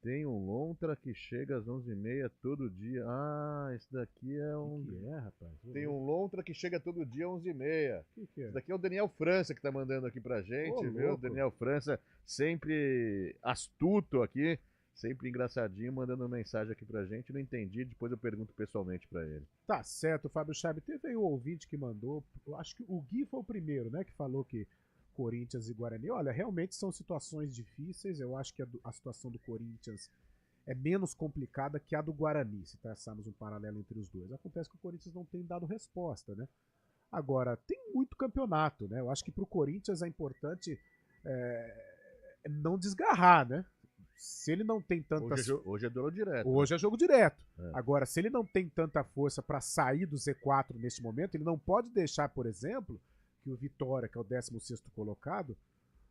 Tem um lontra que chega às 11h30 todo dia. Ah, esse daqui é um... que é, rapaz? Tem um lontra que chega todo dia às 11h30. Que é? Esse daqui é o Daniel França que tá mandando aqui pra gente, viu? Louco. Daniel França, sempre astuto aqui. Sempre engraçadinho, mandando mensagem aqui pra gente. Não entendi, depois eu pergunto pessoalmente pra ele. Tá certo, Fábio Chaib. Teve aí um ouvinte que mandou, eu acho que o Gui foi o primeiro, né, que falou que Corinthians e Guarani, olha, realmente são situações difíceis. Eu acho que a situação do Corinthians é menos complicada que a do Guarani, se traçarmos um paralelo entre os dois. Acontece que o Corinthians não tem dado resposta, né? Agora, tem muito campeonato, né? Eu acho que pro Corinthians é importante não desgarrar, né? Se ele não tem tanta... Hoje é duelo direto. Hoje é jogo direto. Agora, se ele não tem tanta força para sair do Z4 neste momento, ele não pode deixar, por exemplo, que o Vitória, que é o 16º colocado,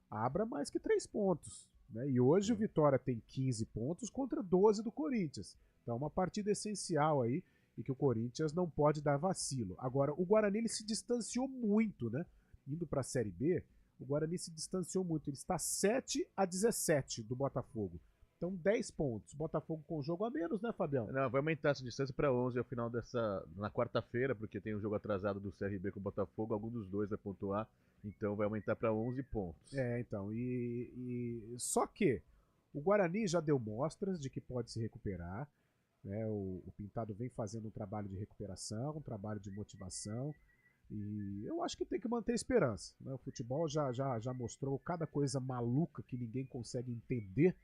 abra mais que 3 pontos. Né? E hoje o Vitória tem 15 pontos contra 12 do Corinthians. Então é uma partida essencial aí e que o Corinthians não pode dar vacilo. Agora, o Guarani ele se distanciou muito, né? Indo para a Série B, o Guarani se distanciou muito. Ele está 7-17 do Botafogo. Então 10 pontos. Botafogo com jogo a menos, né, Fabião? Não, vai aumentar essa distância para 11 ao final na quarta-feira, porque tem um jogo atrasado do CRB com o Botafogo. Algum dos dois vai pontuar. Então vai aumentar para 11 pontos. Então. Só que o Guarani já deu mostras de que pode se recuperar. Né? O Pintado vem fazendo um trabalho de recuperação, um trabalho de motivação. E eu acho que tem que manter a esperança. Né? O futebol já mostrou cada coisa maluca que ninguém consegue entender.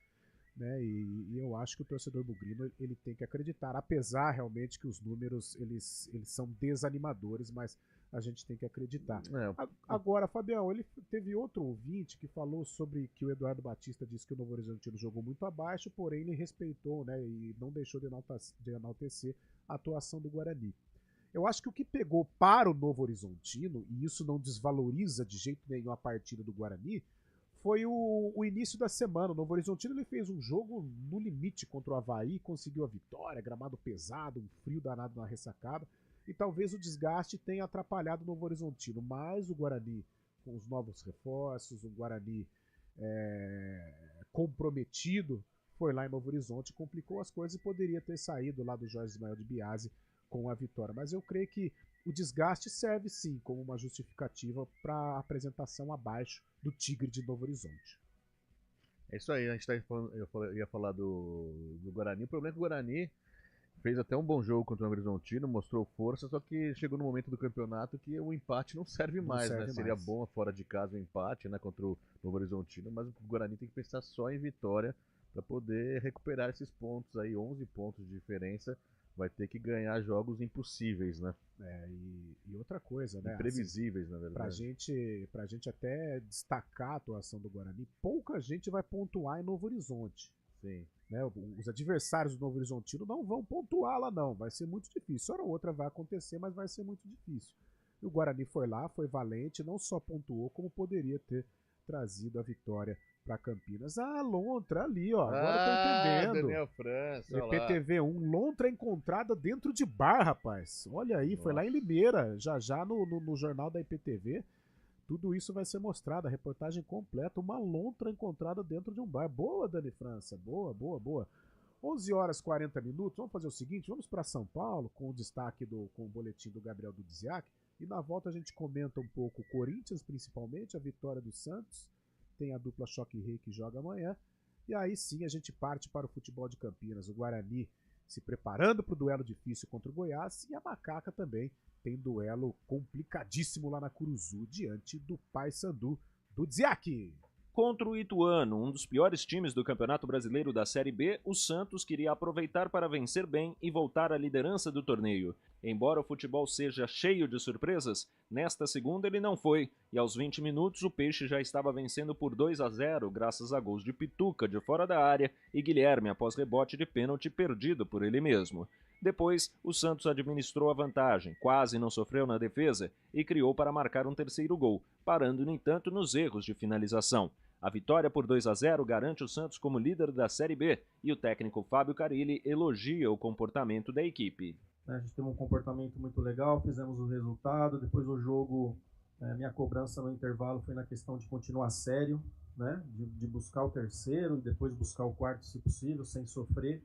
Né? E eu acho que o torcedor bugrino ele tem que acreditar. Apesar realmente que os números eles são desanimadores, mas a gente tem que acreditar. Agora, Fabião, ele teve outro ouvinte que falou sobre que o Eduardo Batista disse que o Novo Horizontino jogou muito abaixo, porém ele respeitou, né, e não deixou de enaltecer a atuação do Guarani. Eu acho que o que pegou para o Novo Horizontino, e isso não desvaloriza de jeito nenhum a partida do Guarani, foi o início da semana. O Novo Horizontino ele fez um jogo no limite contra o Avaí, conseguiu a vitória, gramado pesado, um frio danado na ressacada. e talvez o desgaste tenha atrapalhado o Novo Horizontino, mas o Guarani, com os novos reforços, o Guarani comprometido, foi lá em Novo Horizonte, complicou as coisas e poderia ter saído lá do Jorge Ismael de Biasi com a vitória. Mas eu creio que o desgaste serve sim como uma justificativa para a apresentação abaixo do Tigre de Novo Horizonte. É isso aí, a gente falando, ia falar do Guarani. O problema é que o Guarani fez até um bom jogo contra o Novo Horizontino, mostrou força, só que chegou no momento do campeonato que o empate não serve mais, né? Seria bom fora de casa o empate, né, contra o Novo Horizontino, mas o Guarani tem que pensar só em vitória para poder recuperar esses pontos aí, 11 pontos de diferença. Vai ter que ganhar jogos impossíveis, né? E outra coisa, né? Imprevisíveis, assim, na verdade. Pra gente até destacar a atuação do Guarani, pouca gente vai pontuar em Novo Horizonte. Sim. Né? Os adversários do Novo Horizontino não vão pontuar lá, não. Vai ser muito difícil. Hora ou outra vai acontecer, mas vai ser muito difícil. E o Guarani foi lá, foi valente, não só pontuou, como poderia ter trazido a vitória para Campinas. Lontra ali, ó. Agora tô entendendo. Daniel França, EPTV 1, lontra encontrada dentro de bar, rapaz. Olha aí, foi lá em Limeira, já no jornal da IPTV. Tudo isso vai ser mostrado, a reportagem completa. Uma lontra encontrada dentro de um bar. Boa, Dani França, boa. 11 horas 40 minutos. Vamos fazer o seguinte, vamos para São Paulo com o destaque com o boletim do Gabriel Dudziak. E na volta a gente comenta um pouco o Corinthians, principalmente, a vitória do Santos. Tem a dupla Choque Rei que joga amanhã. E aí sim a gente parte para o futebol de Campinas. O Guarani se preparando para o duelo difícil contra o Goiás. E a Macaca também tem duelo complicadíssimo lá na Curuzu, diante do Paysandu do Dziak. Contra o Ituano, um dos piores times do Campeonato Brasileiro da Série B, o Santos queria aproveitar para vencer bem e voltar à liderança do torneio. Embora o futebol seja cheio de surpresas, nesta segunda ele não foi, e aos 20 minutos o Peixe já estava vencendo por 2-0, graças a gols de Pituca de fora da área e Guilherme após rebote de pênalti perdido por ele mesmo. Depois, o Santos administrou a vantagem, quase não sofreu na defesa e criou para marcar um terceiro gol, parando, no entanto, nos erros de finalização. A vitória por 2-0 garante o Santos como líder da Série B e o técnico Fábio Carilli elogia o comportamento da equipe. A gente teve um comportamento muito legal, fizemos o resultado, depois do jogo, minha cobrança no intervalo foi na questão de continuar sério, né? de buscar o terceiro e depois buscar o quarto se possível, sem sofrer.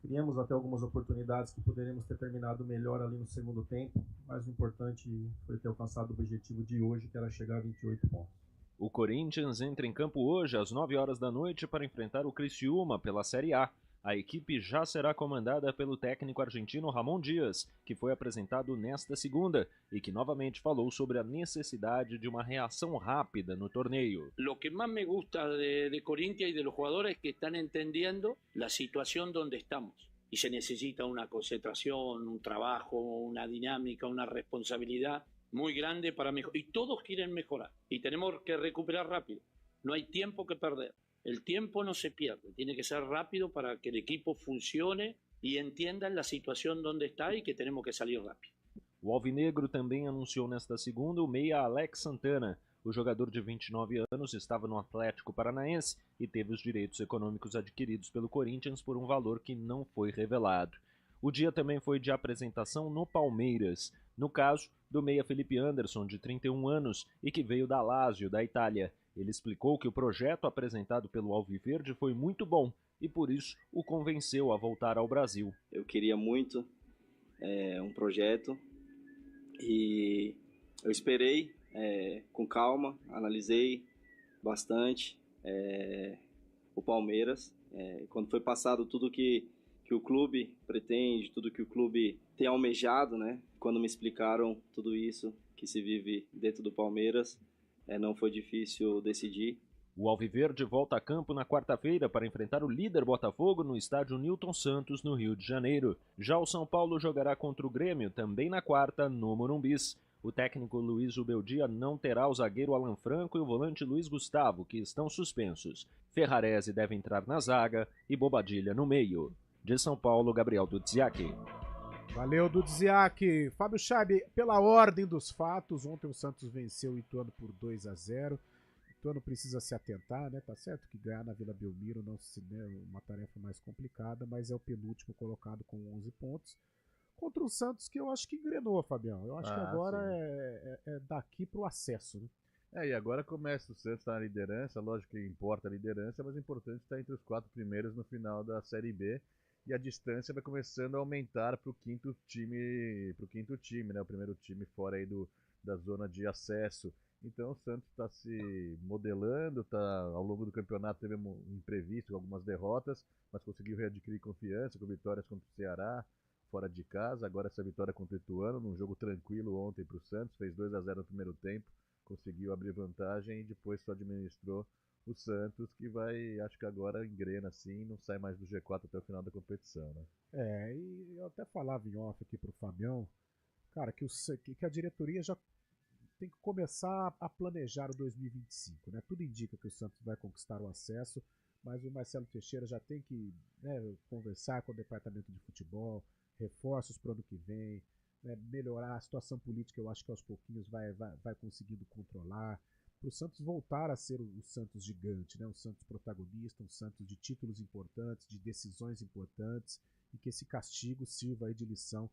Criamos até algumas oportunidades que poderíamos ter terminado melhor ali no segundo tempo, mas o importante foi ter alcançado o objetivo de hoje, que era chegar a 28 pontos. O Corinthians entra em campo hoje às 9 horas da noite para enfrentar o Criciúma pela Série A. A equipe já será comandada pelo técnico argentino Ramon Dias, que foi apresentado nesta segunda e que novamente falou sobre a necessidade de uma reação rápida no torneio. Lo que más me gusta de Corinthians y de los jugadores es que están entendiendo la situación donde estamos. Y se necesita una concentración, un trabajo, una dinámica, una responsabilidad muy grande para mejorar. Y todos quieren mejorar. Y tenemos que recuperar rápido. No hay tiempo que perder. El tiempo no se pierde. Tiene que ser rápido para que el equipo funcione y entiendan la situación donde está y que tenemos que salir rápido. O Alvinegro também anunciou nesta segunda o meia Alex Santana. O jogador de 29 anos estava no Atlético Paranaense e teve os direitos econômicos adquiridos pelo Corinthians por um valor que não foi revelado. O dia também foi de apresentação no Palmeiras, no caso do meia Felipe Anderson, de 31 anos, e que veio da Lazio, da Itália. Ele explicou que o projeto apresentado pelo Alviverde foi muito bom e por isso o convenceu a voltar ao Brasil. Eu queria muito um projeto e eu esperei com calma, analisei bastante o Palmeiras. Quando foi passado tudo que o clube pretende, tudo que o clube tem almejado, né? Quando me explicaram tudo isso que se vive dentro do Palmeiras, não foi difícil decidir. O Alviverde volta a campo na quarta-feira para enfrentar o líder Botafogo no estádio Newton Santos, no Rio de Janeiro. Já o São Paulo jogará contra o Grêmio, também na quarta, no Morumbis. O técnico Luiz Ubeldia não terá o zagueiro Alan Franco e o volante Luiz Gustavo, que estão suspensos. Ferrarese deve entrar na zaga e Bobadilha no meio. De São Paulo, Gabriel Dudziak. Valeu, Dudziak. Fábio Chaib, pela ordem dos fatos, ontem o Santos venceu o Ituano por 2-0. O Ituano precisa se atentar, né? Tá certo que ganhar na Vila Belmiro não é uma tarefa mais complicada, mas é o penúltimo colocado com 11 pontos. contra o Santos, que eu acho que engrenou, Fabião. Eu acho que agora é daqui pro acesso, né? E agora começa o Santos tá na liderança, lógico que importa a liderança, mas é importante estar entre os 4 primeiros no final da Série B. E a distância vai começando a aumentar para o quinto time, né? O primeiro time fora aí da zona de acesso. Então o Santos está se modelando, ao longo do campeonato teve um imprevisto, algumas derrotas, mas conseguiu readquirir confiança com vitórias contra o Ceará, fora de casa. Agora essa vitória contra o Ituano, num jogo tranquilo ontem para o Santos, fez 2-0 no primeiro tempo, conseguiu abrir vantagem e depois só administrou o Santos, que vai, acho que agora engrena assim, não sai mais do G4 até o final da competição, né? E eu até falava em off aqui pro Fabião, cara, que a diretoria já tem que começar a planejar o 2025, né? Tudo indica que o Santos vai conquistar o acesso, mas o Marcelo Teixeira já tem que, né, conversar com o departamento de futebol, reforços para o ano que vem, né, melhorar a situação política. Eu acho que aos pouquinhos vai conseguindo controlar, para o Santos voltar a ser o Santos gigante, né? Um Santos protagonista, um Santos de títulos importantes, de decisões importantes, e que esse castigo sirva aí de lição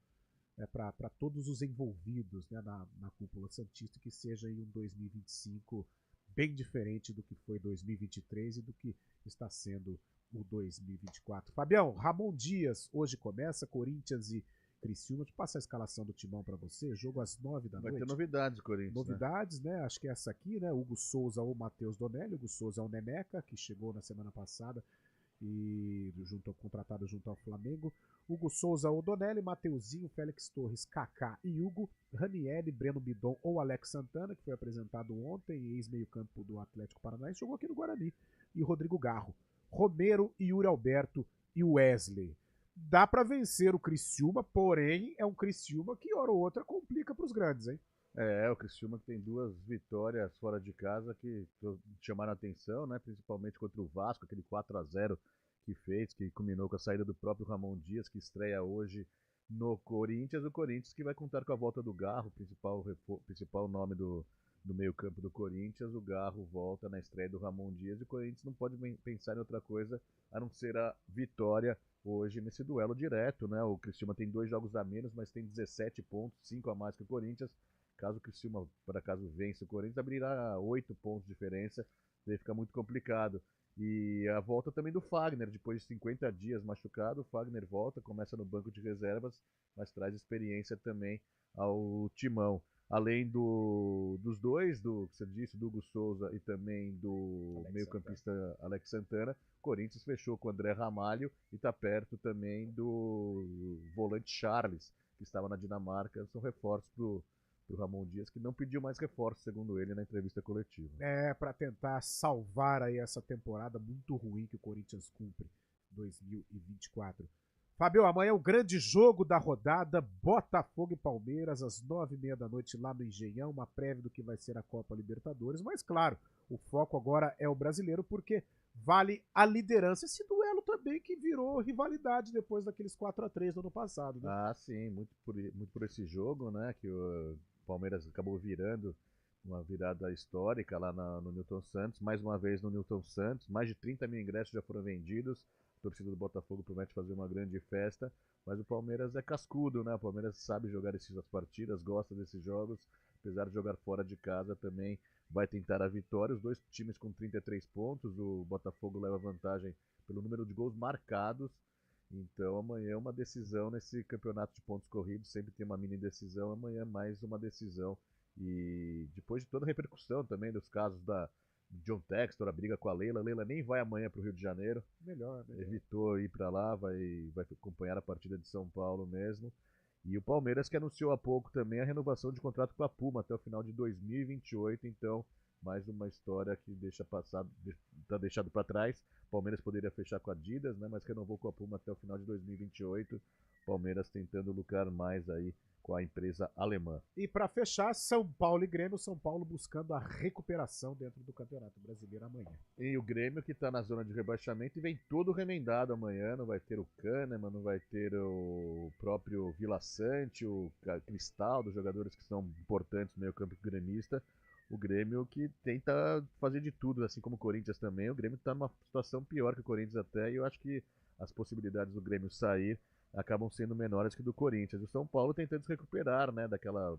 para todos os envolvidos, né, na cúpula santista, que seja aí um 2025 bem diferente do que foi 2023 e do que está sendo o 2024. Fabião, Ramon Dias hoje começa, Corinthians e Criciúma. Deixa eu passar a escalação do Timão para você, jogo às 9 da noite. Vai ter novidades, Corinthians. Novidades, né? Acho que é essa aqui, né? Hugo Souza ou Matheus Donelli. Hugo Souza é o Neneca, que chegou na semana passada e contratado junto ao Flamengo. Hugo Souza ou Donelli, Mateuzinho, Félix Torres, Kaká e Hugo, Ranieri, Breno Bidon ou Alex Santana, que foi apresentado ontem, ex-meio-campo do Atlético Paranaense, jogou aqui no Guarani, e Rodrigo Garro, Romero, Yuri Alberto e Wesley. Dá para vencer o Criciúma, porém é um Criciúma que hora ou outra complica para os grandes, hein? O Criciúma que tem 2 vitórias fora de casa que chamaram a atenção, né? Principalmente contra o Vasco, aquele 4-0 que fez, que culminou com a saída do próprio Ramon Dias, que estreia hoje no Corinthians. O Corinthians que vai contar com a volta do Garro, principal nome do meio-campo do Corinthians. O Garro volta na estreia do Ramon Dias e o Corinthians não pode pensar em outra coisa a não ser a vitória hoje nesse duelo direto, né? O Criciúma tem 2 jogos a menos, mas tem 17 pontos, 5 a mais que o Corinthians. Caso o Criciúma, por acaso, vença o Corinthians, abrirá 8 pontos de diferença, daí fica muito complicado. E a volta também do Fagner, depois de 50 dias machucado, o Fagner volta, começa no banco de reservas, mas traz experiência também ao Timão. Além dos dois, que você disse, do Hugo Souza e também do meio-campista Alex Santana, o Corinthians fechou com o André Ramalho e está perto também do volante Charles, que estava na Dinamarca. São reforços para o Ramon Dias, que não pediu mais reforço, segundo ele, na entrevista coletiva. Para tentar salvar aí essa temporada muito ruim que o Corinthians cumpre 2024. Fábio, amanhã é o grande jogo da rodada, Botafogo e Palmeiras, às 9h30 da noite lá no Engenhão, uma prévia do que vai ser a Copa Libertadores, mas claro, o foco agora é o brasileiro, porque vale a liderança. Esse duelo também que virou rivalidade depois daqueles 4-3 do ano passado, né? Sim, muito por esse jogo, né, que o Palmeiras acabou virando uma virada histórica lá no Newton Santos, mais uma vez no Newton Santos, mais de 30 mil ingressos já foram vendidos, a torcida do Botafogo promete fazer uma grande festa, mas o Palmeiras é cascudo, né? O Palmeiras sabe jogar essas partidas, gosta desses jogos, apesar de jogar fora de casa também vai tentar a vitória. Os 2 times com 33 pontos, o Botafogo leva vantagem pelo número de gols marcados, então amanhã é uma decisão nesse campeonato de pontos corridos, sempre tem uma mini decisão, amanhã mais uma decisão. E depois de toda a repercussão também dos casos da John Textor, a briga com a Leila nem vai amanhã para o Rio de Janeiro. Melhor. Evitou ir para lá, vai acompanhar a partida de São Paulo mesmo. E o Palmeiras que anunciou há pouco também a renovação de contrato com a Puma até o final de 2028, então mais uma história que está deixado para trás. O Palmeiras poderia fechar com a Adidas, né, mas renovou com a Puma até o final de 2028. Palmeiras tentando lucrar mais aí com a empresa alemã. E para fechar, São Paulo e Grêmio. São Paulo buscando a recuperação dentro do Campeonato Brasileiro amanhã. E o Grêmio que está na zona de rebaixamento e vem todo remendado amanhã. Não vai ter o Kahneman, não vai ter o próprio Vila Sante, o Cristal, dos jogadores que são importantes no meio campo gremista. O Grêmio que tenta fazer de tudo, assim como o Corinthians também. O Grêmio está numa situação pior que o Corinthians até, e eu acho que as possibilidades do Grêmio sair acabam sendo menores que do Corinthians. O São Paulo tentando se recuperar, né, daquela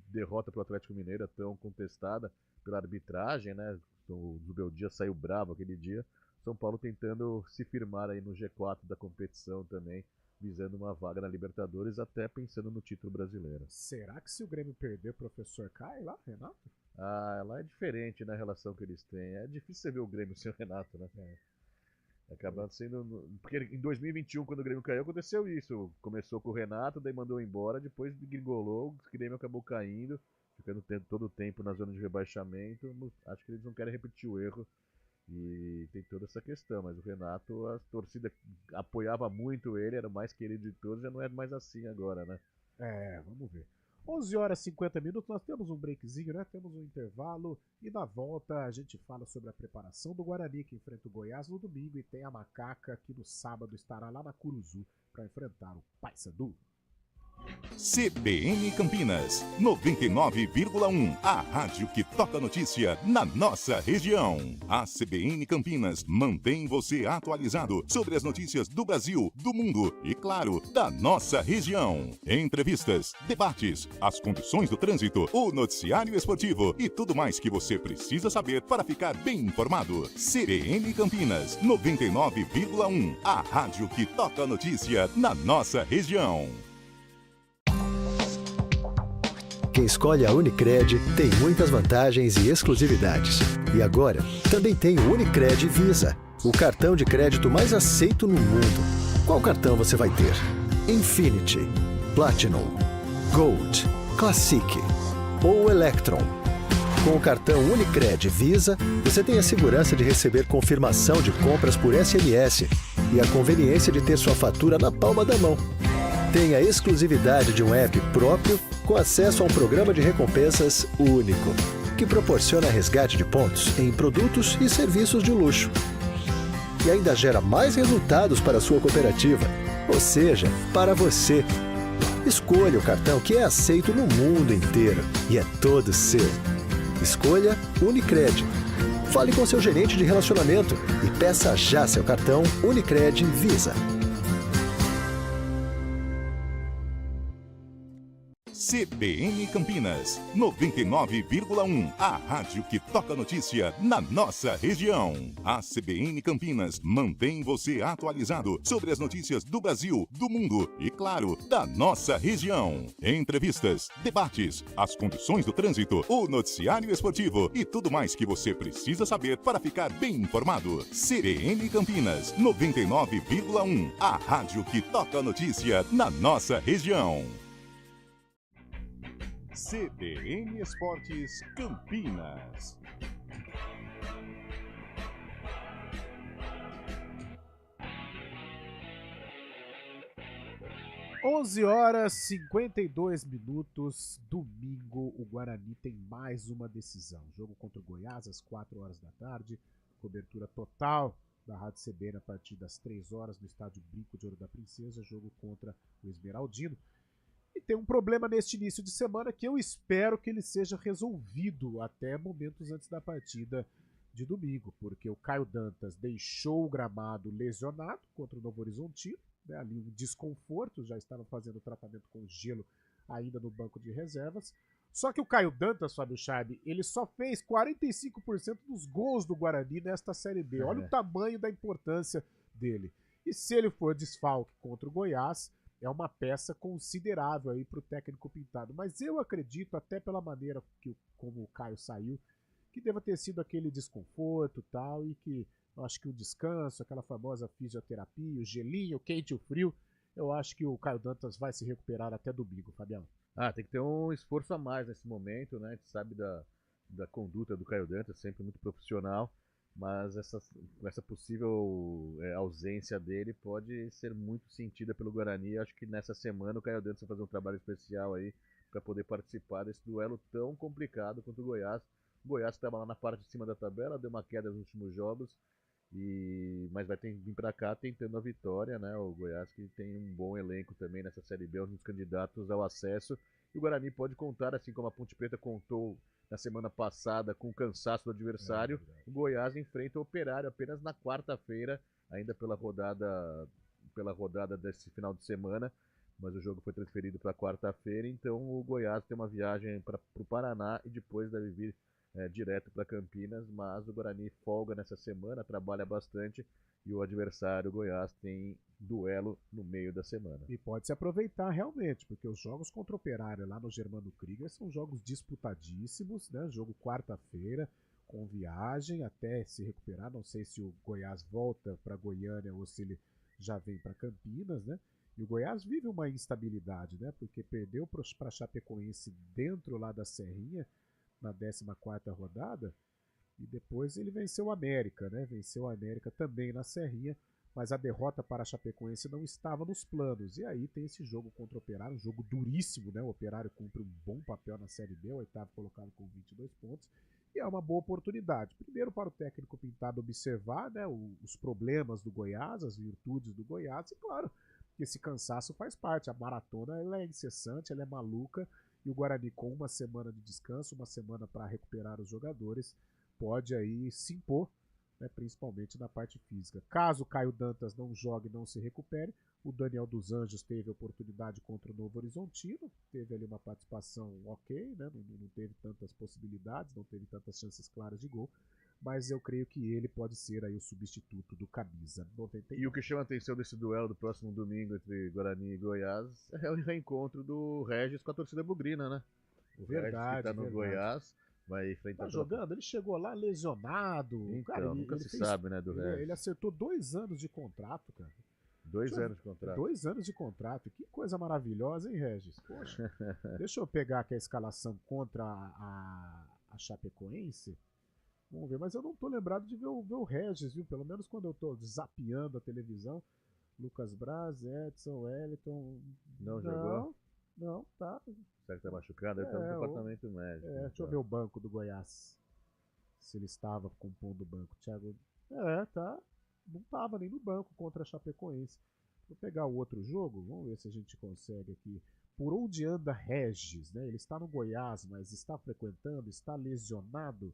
derrota para o Atlético Mineiro tão contestada pela arbitragem, né? O Zubeldia saiu bravo aquele dia. São Paulo tentando se firmar aí no G4 da competição também, visando uma vaga na Libertadores, até pensando no título brasileiro. Será que se o Grêmio perder, o professor cai lá, Renato? Ah, lá é diferente na relação que eles têm. É difícil você ver o Grêmio sem o Renato, né? Acabando sendo. Porque em 2021, quando o Grêmio caiu, aconteceu isso. Começou com o Renato, daí mandou embora, depois gringolou, o Grêmio acabou caindo, ficando todo o tempo na zona de rebaixamento. Acho que eles não querem repetir o erro. E tem toda essa questão, mas o Renato, a torcida apoiava muito ele, era o mais querido de todos, já não é mais assim agora, né? Vamos ver. 11 horas e 50 minutos, nós temos um breakzinho, né? Temos um intervalo e na volta a gente fala sobre a preparação do Guarani que enfrenta o Goiás no domingo e tem a Macaca que no sábado estará lá na Curuzu para enfrentar o Paysandu. CBN Campinas, 99,1, a rádio que toca notícia na nossa região. A CBN Campinas mantém você atualizado sobre as notícias do Brasil, do mundo e, claro, da nossa região. Entrevistas, debates, as condições do trânsito, o noticiário esportivo e tudo mais que você precisa saber para ficar bem informado. CBN Campinas, 99,1, a rádio que toca notícia na nossa região. Quem escolhe a Unicred tem muitas vantagens e exclusividades. E agora, também tem o Unicred Visa, o cartão de crédito mais aceito no mundo. Qual cartão você vai ter? Infinity, Platinum, Gold, Classic ou Electron? Com o cartão Unicred Visa, você tem a segurança de receber confirmação de compras por SMS e a conveniência de ter sua fatura na palma da mão. Tem a exclusividade de um app próprio com acesso a um programa de recompensas único, que proporciona resgate de pontos em produtos e serviços de luxo. E ainda gera mais resultados para a sua cooperativa, ou seja, para você. Escolha o cartão que é aceito no mundo inteiro e é todo seu. Escolha Unicred. Fale com seu gerente de relacionamento e peça já seu cartão Unicred Visa. CBN Campinas, 99,1, a rádio que toca notícia na nossa região. A CBN Campinas mantém você atualizado sobre as notícias do Brasil, do mundo e, claro, da nossa região. Entrevistas, debates, as condições do trânsito, o noticiário esportivo e tudo mais que você precisa saber para ficar bem informado. CBN Campinas, 99,1, a rádio que toca notícia na nossa região. CBN Esportes Campinas. Onze horas 52 minutos, domingo, o Guarani tem mais uma decisão. Jogo contra o Goiás às 4 horas da tarde, cobertura total da Rádio CBN a partir das 3 horas no estádio Brinco de Ouro da Princesa, jogo contra o Esmeraldino. E tem um problema neste início de semana que eu espero que ele seja resolvido até momentos antes da partida de domingo, porque o Caio Dantas deixou o gramado lesionado contra o Novo Horizontino, né, ali um desconforto, já estava fazendo tratamento com gelo ainda no banco de reservas. Só que o Caio Dantas, Fábio Charb, ele só fez 45% dos gols do Guarani nesta Série B. Olha o tamanho da importância dele. E se ele for desfalque contra o Goiás, é uma peça considerável aí para o técnico Pintado. Mas eu acredito, até pela maneira como o Caio saiu, que deva ter sido aquele desconforto e tal, e que eu acho que o descanso, aquela famosa fisioterapia, o gelinho, o quente e o frio, eu acho que o Caio Dantas vai se recuperar até domingo, Fabiano. Tem que ter um esforço a mais nesse momento, né? A gente sabe da conduta do Caio Dantas, sempre muito profissional. Mas essa possível ausência dele pode ser muito sentida pelo Guarani. Acho que nessa semana o Caio Dantas vai fazer um trabalho especial aí para poder participar desse duelo tão complicado contra o Goiás. O Goiás que estava lá na parte de cima da tabela, deu uma queda nos últimos jogos, mas vai ter que vir para cá tentando a vitória, né? O Goiás que tem um bom elenco também nessa Série B, um dos candidatos ao acesso. E o Guarani pode contar, assim como a Ponte Preta contou na semana passada com o cansaço do adversário, o Goiás enfrenta o Operário apenas na quarta-feira, ainda pela rodada pela rodada desse final de semana, mas o jogo foi transferido para quarta-feira, então o Goiás tem uma viagem para o Paraná e depois deve vir direto para Campinas, mas o Guarani folga nessa semana, trabalha bastante e o adversário, o Goiás, tem duelo no meio da semana. E pode se aproveitar realmente, porque os jogos contra o Operário lá no Germano Krieger são jogos disputadíssimos, né? Jogo quarta-feira, com viagem até se recuperar. Não sei se o Goiás volta para Goiânia ou se ele já vem para Campinas, né? E o Goiás vive uma instabilidade, né? Porque perdeu para Chapecoense dentro lá da Serrinha na 14ª rodada e depois ele venceu o América, né? Venceu o América também na Serrinha, mas a derrota para a Chapecoense não estava nos planos. E aí tem esse jogo contra o Operário, um jogo duríssimo, né? O Operário cumpre um bom papel na Série B, o 8º colocado com 22 pontos. E é uma boa oportunidade. Primeiro para o técnico Pintado observar, né, os problemas do Goiás, as virtudes do Goiás, e claro, que esse cansaço faz parte. A maratona ela é incessante, ela é maluca, e o Guarani com uma semana de descanso, uma semana para recuperar os jogadores, pode aí se impor, né, principalmente na parte física. Caso o Caio Dantas não jogue e não se recupere, o Daniel dos Anjos teve a oportunidade contra o Novo Horizontino, teve ali uma participação ok, né, não teve tantas possibilidades, não teve tantas chances claras de gol, mas eu creio que ele pode ser aí o substituto do camisa 91. E o que chama a atenção desse duelo do próximo domingo entre Guarani e Goiás é o reencontro do Regis com a torcida bugrina, né? O Regis que tá no Goiás vai enfrentar... Tá jogando? Ele chegou lá lesionado. Então, cara, nunca se sabe, né, do Regis. Ele acertou 2 anos de contrato, cara. 2 anos de contrato. 2 anos de contrato. Que coisa maravilhosa, hein, Regis? Poxa, deixa eu pegar aqui a escalação contra a Chapecoense. Vamos ver, mas eu não tô lembrado de ver o Regis, viu? Pelo menos quando eu tô zapeando a televisão. Lucas Braz, Edson, Wellington... Não jogou? Não, tá. Será que tá machucado? Ele tá no departamento médico. Deixa eu ver o banco do Goiás. Se ele estava compondo o banco. Thiago... tá. Não tava nem no banco contra a Chapecoense. Vou pegar o outro jogo, vamos ver se a gente consegue aqui. Por onde anda Regis, né? Ele está no Goiás, mas está frequentando, está lesionado.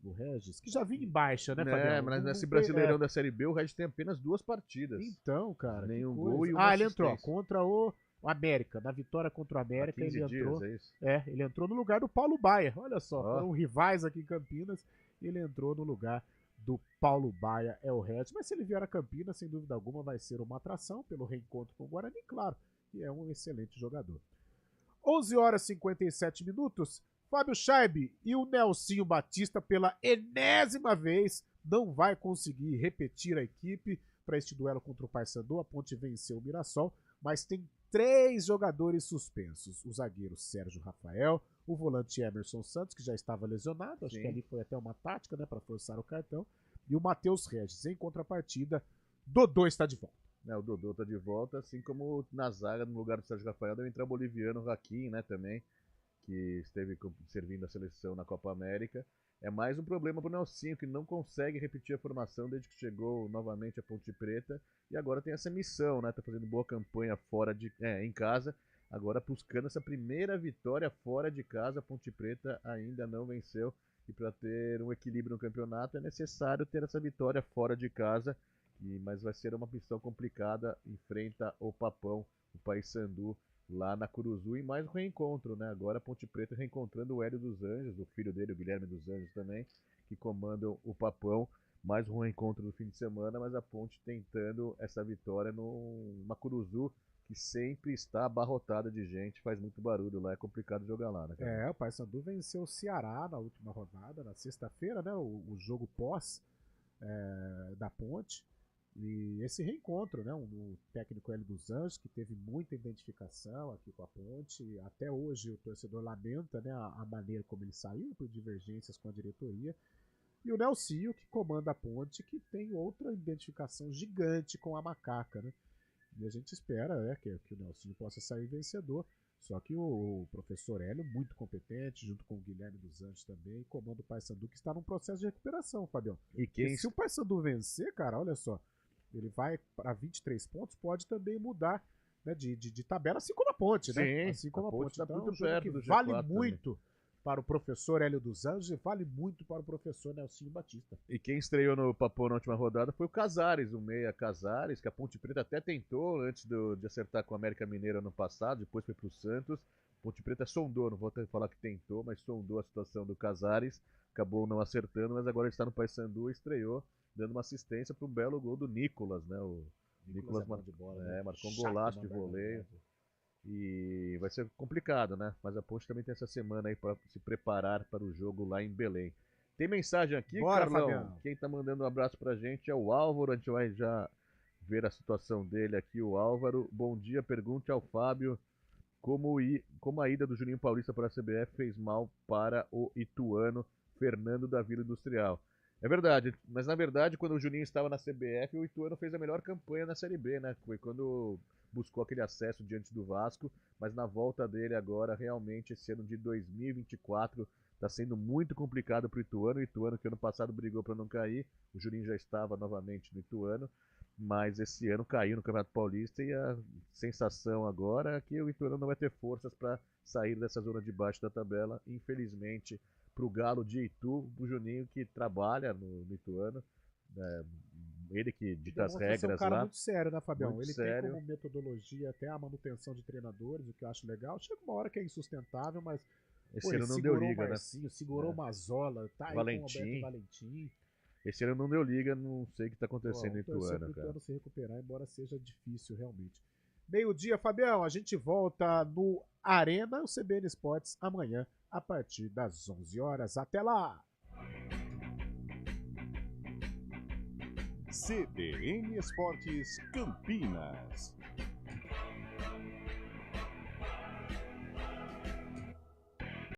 O Regis, que já vinha em baixa, né, Fabiano? Mas nesse Brasileirão da Série B, o Regis tem apenas 2 partidas. Então, cara. Nenhum gol e uma ele entrou contra o América. Na vitória contra o América, ele entrou. Dias, é isso? Ele entrou no lugar do Paulo Baia. Olha só, foram rivais aqui em Campinas. Ele entrou no lugar do Paulo Baia, é o Regis. Mas se ele vier a Campinas, sem dúvida alguma, vai ser uma atração pelo reencontro com o Guarani, claro, que é um excelente jogador. 11h57. Fábio Scheibe e o Nelsinho Batista, pela enésima vez, não vai conseguir repetir a equipe para este duelo contra o Paysandu. A Ponte venceu o Mirassol, mas tem 3 jogadores suspensos. O zagueiro Sérgio Rafael, o volante Emerson Santos, que já estava lesionado, acho que ali foi até uma tática, né, para forçar o cartão, e o Matheus Regis. Em contrapartida, Dodô está de volta. O Dodô está de volta, assim como na zaga, no lugar do Sérgio Rafael, deve entrar o boliviano Raquim, né, também, que esteve servindo a seleção na Copa América. É mais um problema para o Nelsinho, que não consegue repetir a formação desde que chegou novamente a Ponte Preta, e agora tem essa missão, né? Tá fazendo boa campanha em casa, agora buscando essa primeira vitória fora de casa. A Ponte Preta ainda não venceu, e para ter um equilíbrio no campeonato é necessário ter essa vitória fora de casa, mas vai ser uma missão complicada. Enfrenta o Papão, o Paysandu, lá na Curuzu, e mais um reencontro, né? Agora a Ponte Preta reencontrando o Hélio dos Anjos, o filho dele, o Guilherme dos Anjos também, que comandam o Papão. Mais um reencontro no fim de semana, mas a Ponte tentando essa vitória numa Curuzu que sempre está abarrotada de gente, faz muito barulho lá, é complicado jogar lá, né, cara? O Paysandu venceu o Ceará na última rodada, na sexta-feira, né? O jogo pós da Ponte. E esse reencontro, né? O técnico Hélio dos Anjos, que teve muita identificação aqui com a Ponte. Até hoje o torcedor lamenta, né, a maneira como ele saiu, por divergências com a diretoria. E o Nelsinho, que comanda a Ponte, que tem outra identificação gigante com a Macaca, né? E a gente espera, né, que o Nelsinho possa sair vencedor. Só que o professor Hélio, muito competente, junto com o Guilherme dos Anjos também, comanda o Paysandu, que está num processo de recuperação, Fabião. E se o Paysandu vencer, cara, olha só, ele vai para 23 pontos, pode também mudar, né, de tabela, assim como a Ponte, né? Sim, assim como a Ponte. Tá então, muito é um jogo perto que do G4 vale também. muito para o professor Hélio dos Anjos e vale muito para o professor Nelsinho Batista. E quem estreou no Papo na última rodada foi o Casares, o meia Casares, que a Ponte Preta até tentou antes de acertar com o América Mineiro ano passado, depois foi para o Santos. Ponte Preta sondou, não vou falar que tentou, mas sondou a situação do Casares, acabou não acertando, mas agora ele está no Paysandu e estreou, dando uma assistência para um belo gol do Nicolas, né? O Nicolas de bola, marcou um golaço de voleio. E vai ser complicado, né? Mas a Ponte também tem essa semana aí para se preparar para o jogo lá em Belém. Tem mensagem aqui, Bora, Carlão? Fabiano. Quem tá mandando um abraço pra gente é o Álvaro. A gente vai já ver a situação dele aqui, o Álvaro. Bom dia, pergunte ao Fábio como a ida do Juninho Paulista para a CBF fez mal para o Ituano Fernando da Vila Industrial. É verdade, mas na verdade quando o Juninho estava na CBF, o Ituano fez a melhor campanha na Série B, né? Foi quando buscou aquele acesso diante do Vasco, mas na volta dele agora, realmente, esse ano de 2024 está sendo muito complicado para o Ituano. O Ituano que ano passado brigou para não cair, o Juninho já estava novamente no Ituano, mas esse ano caiu no Campeonato Paulista e a sensação agora é que o Ituano não vai ter forças para sair dessa zona de baixo da tabela, infelizmente, para o Galo de Itu, o Juninho que trabalha no Ituano, ele que dita as regras lá. É um cara muito sério, né, Fabião? Muito ele sério. tem como metodologia até a manutenção de treinadores, o que eu acho legal. Chega uma hora que é insustentável, mas esse ano não deu liga, né? Segurou o Mazola, tá aí com o Roberto Valentim. Esse ano não deu liga, não sei o que está acontecendo no Ituano, cara. Ituano se recuperar, embora seja difícil realmente. Meio-dia, Fabião, a gente volta no Arena, o CBN Esportes, amanhã, a partir das 11 horas. Até lá! CBN Esportes Campinas.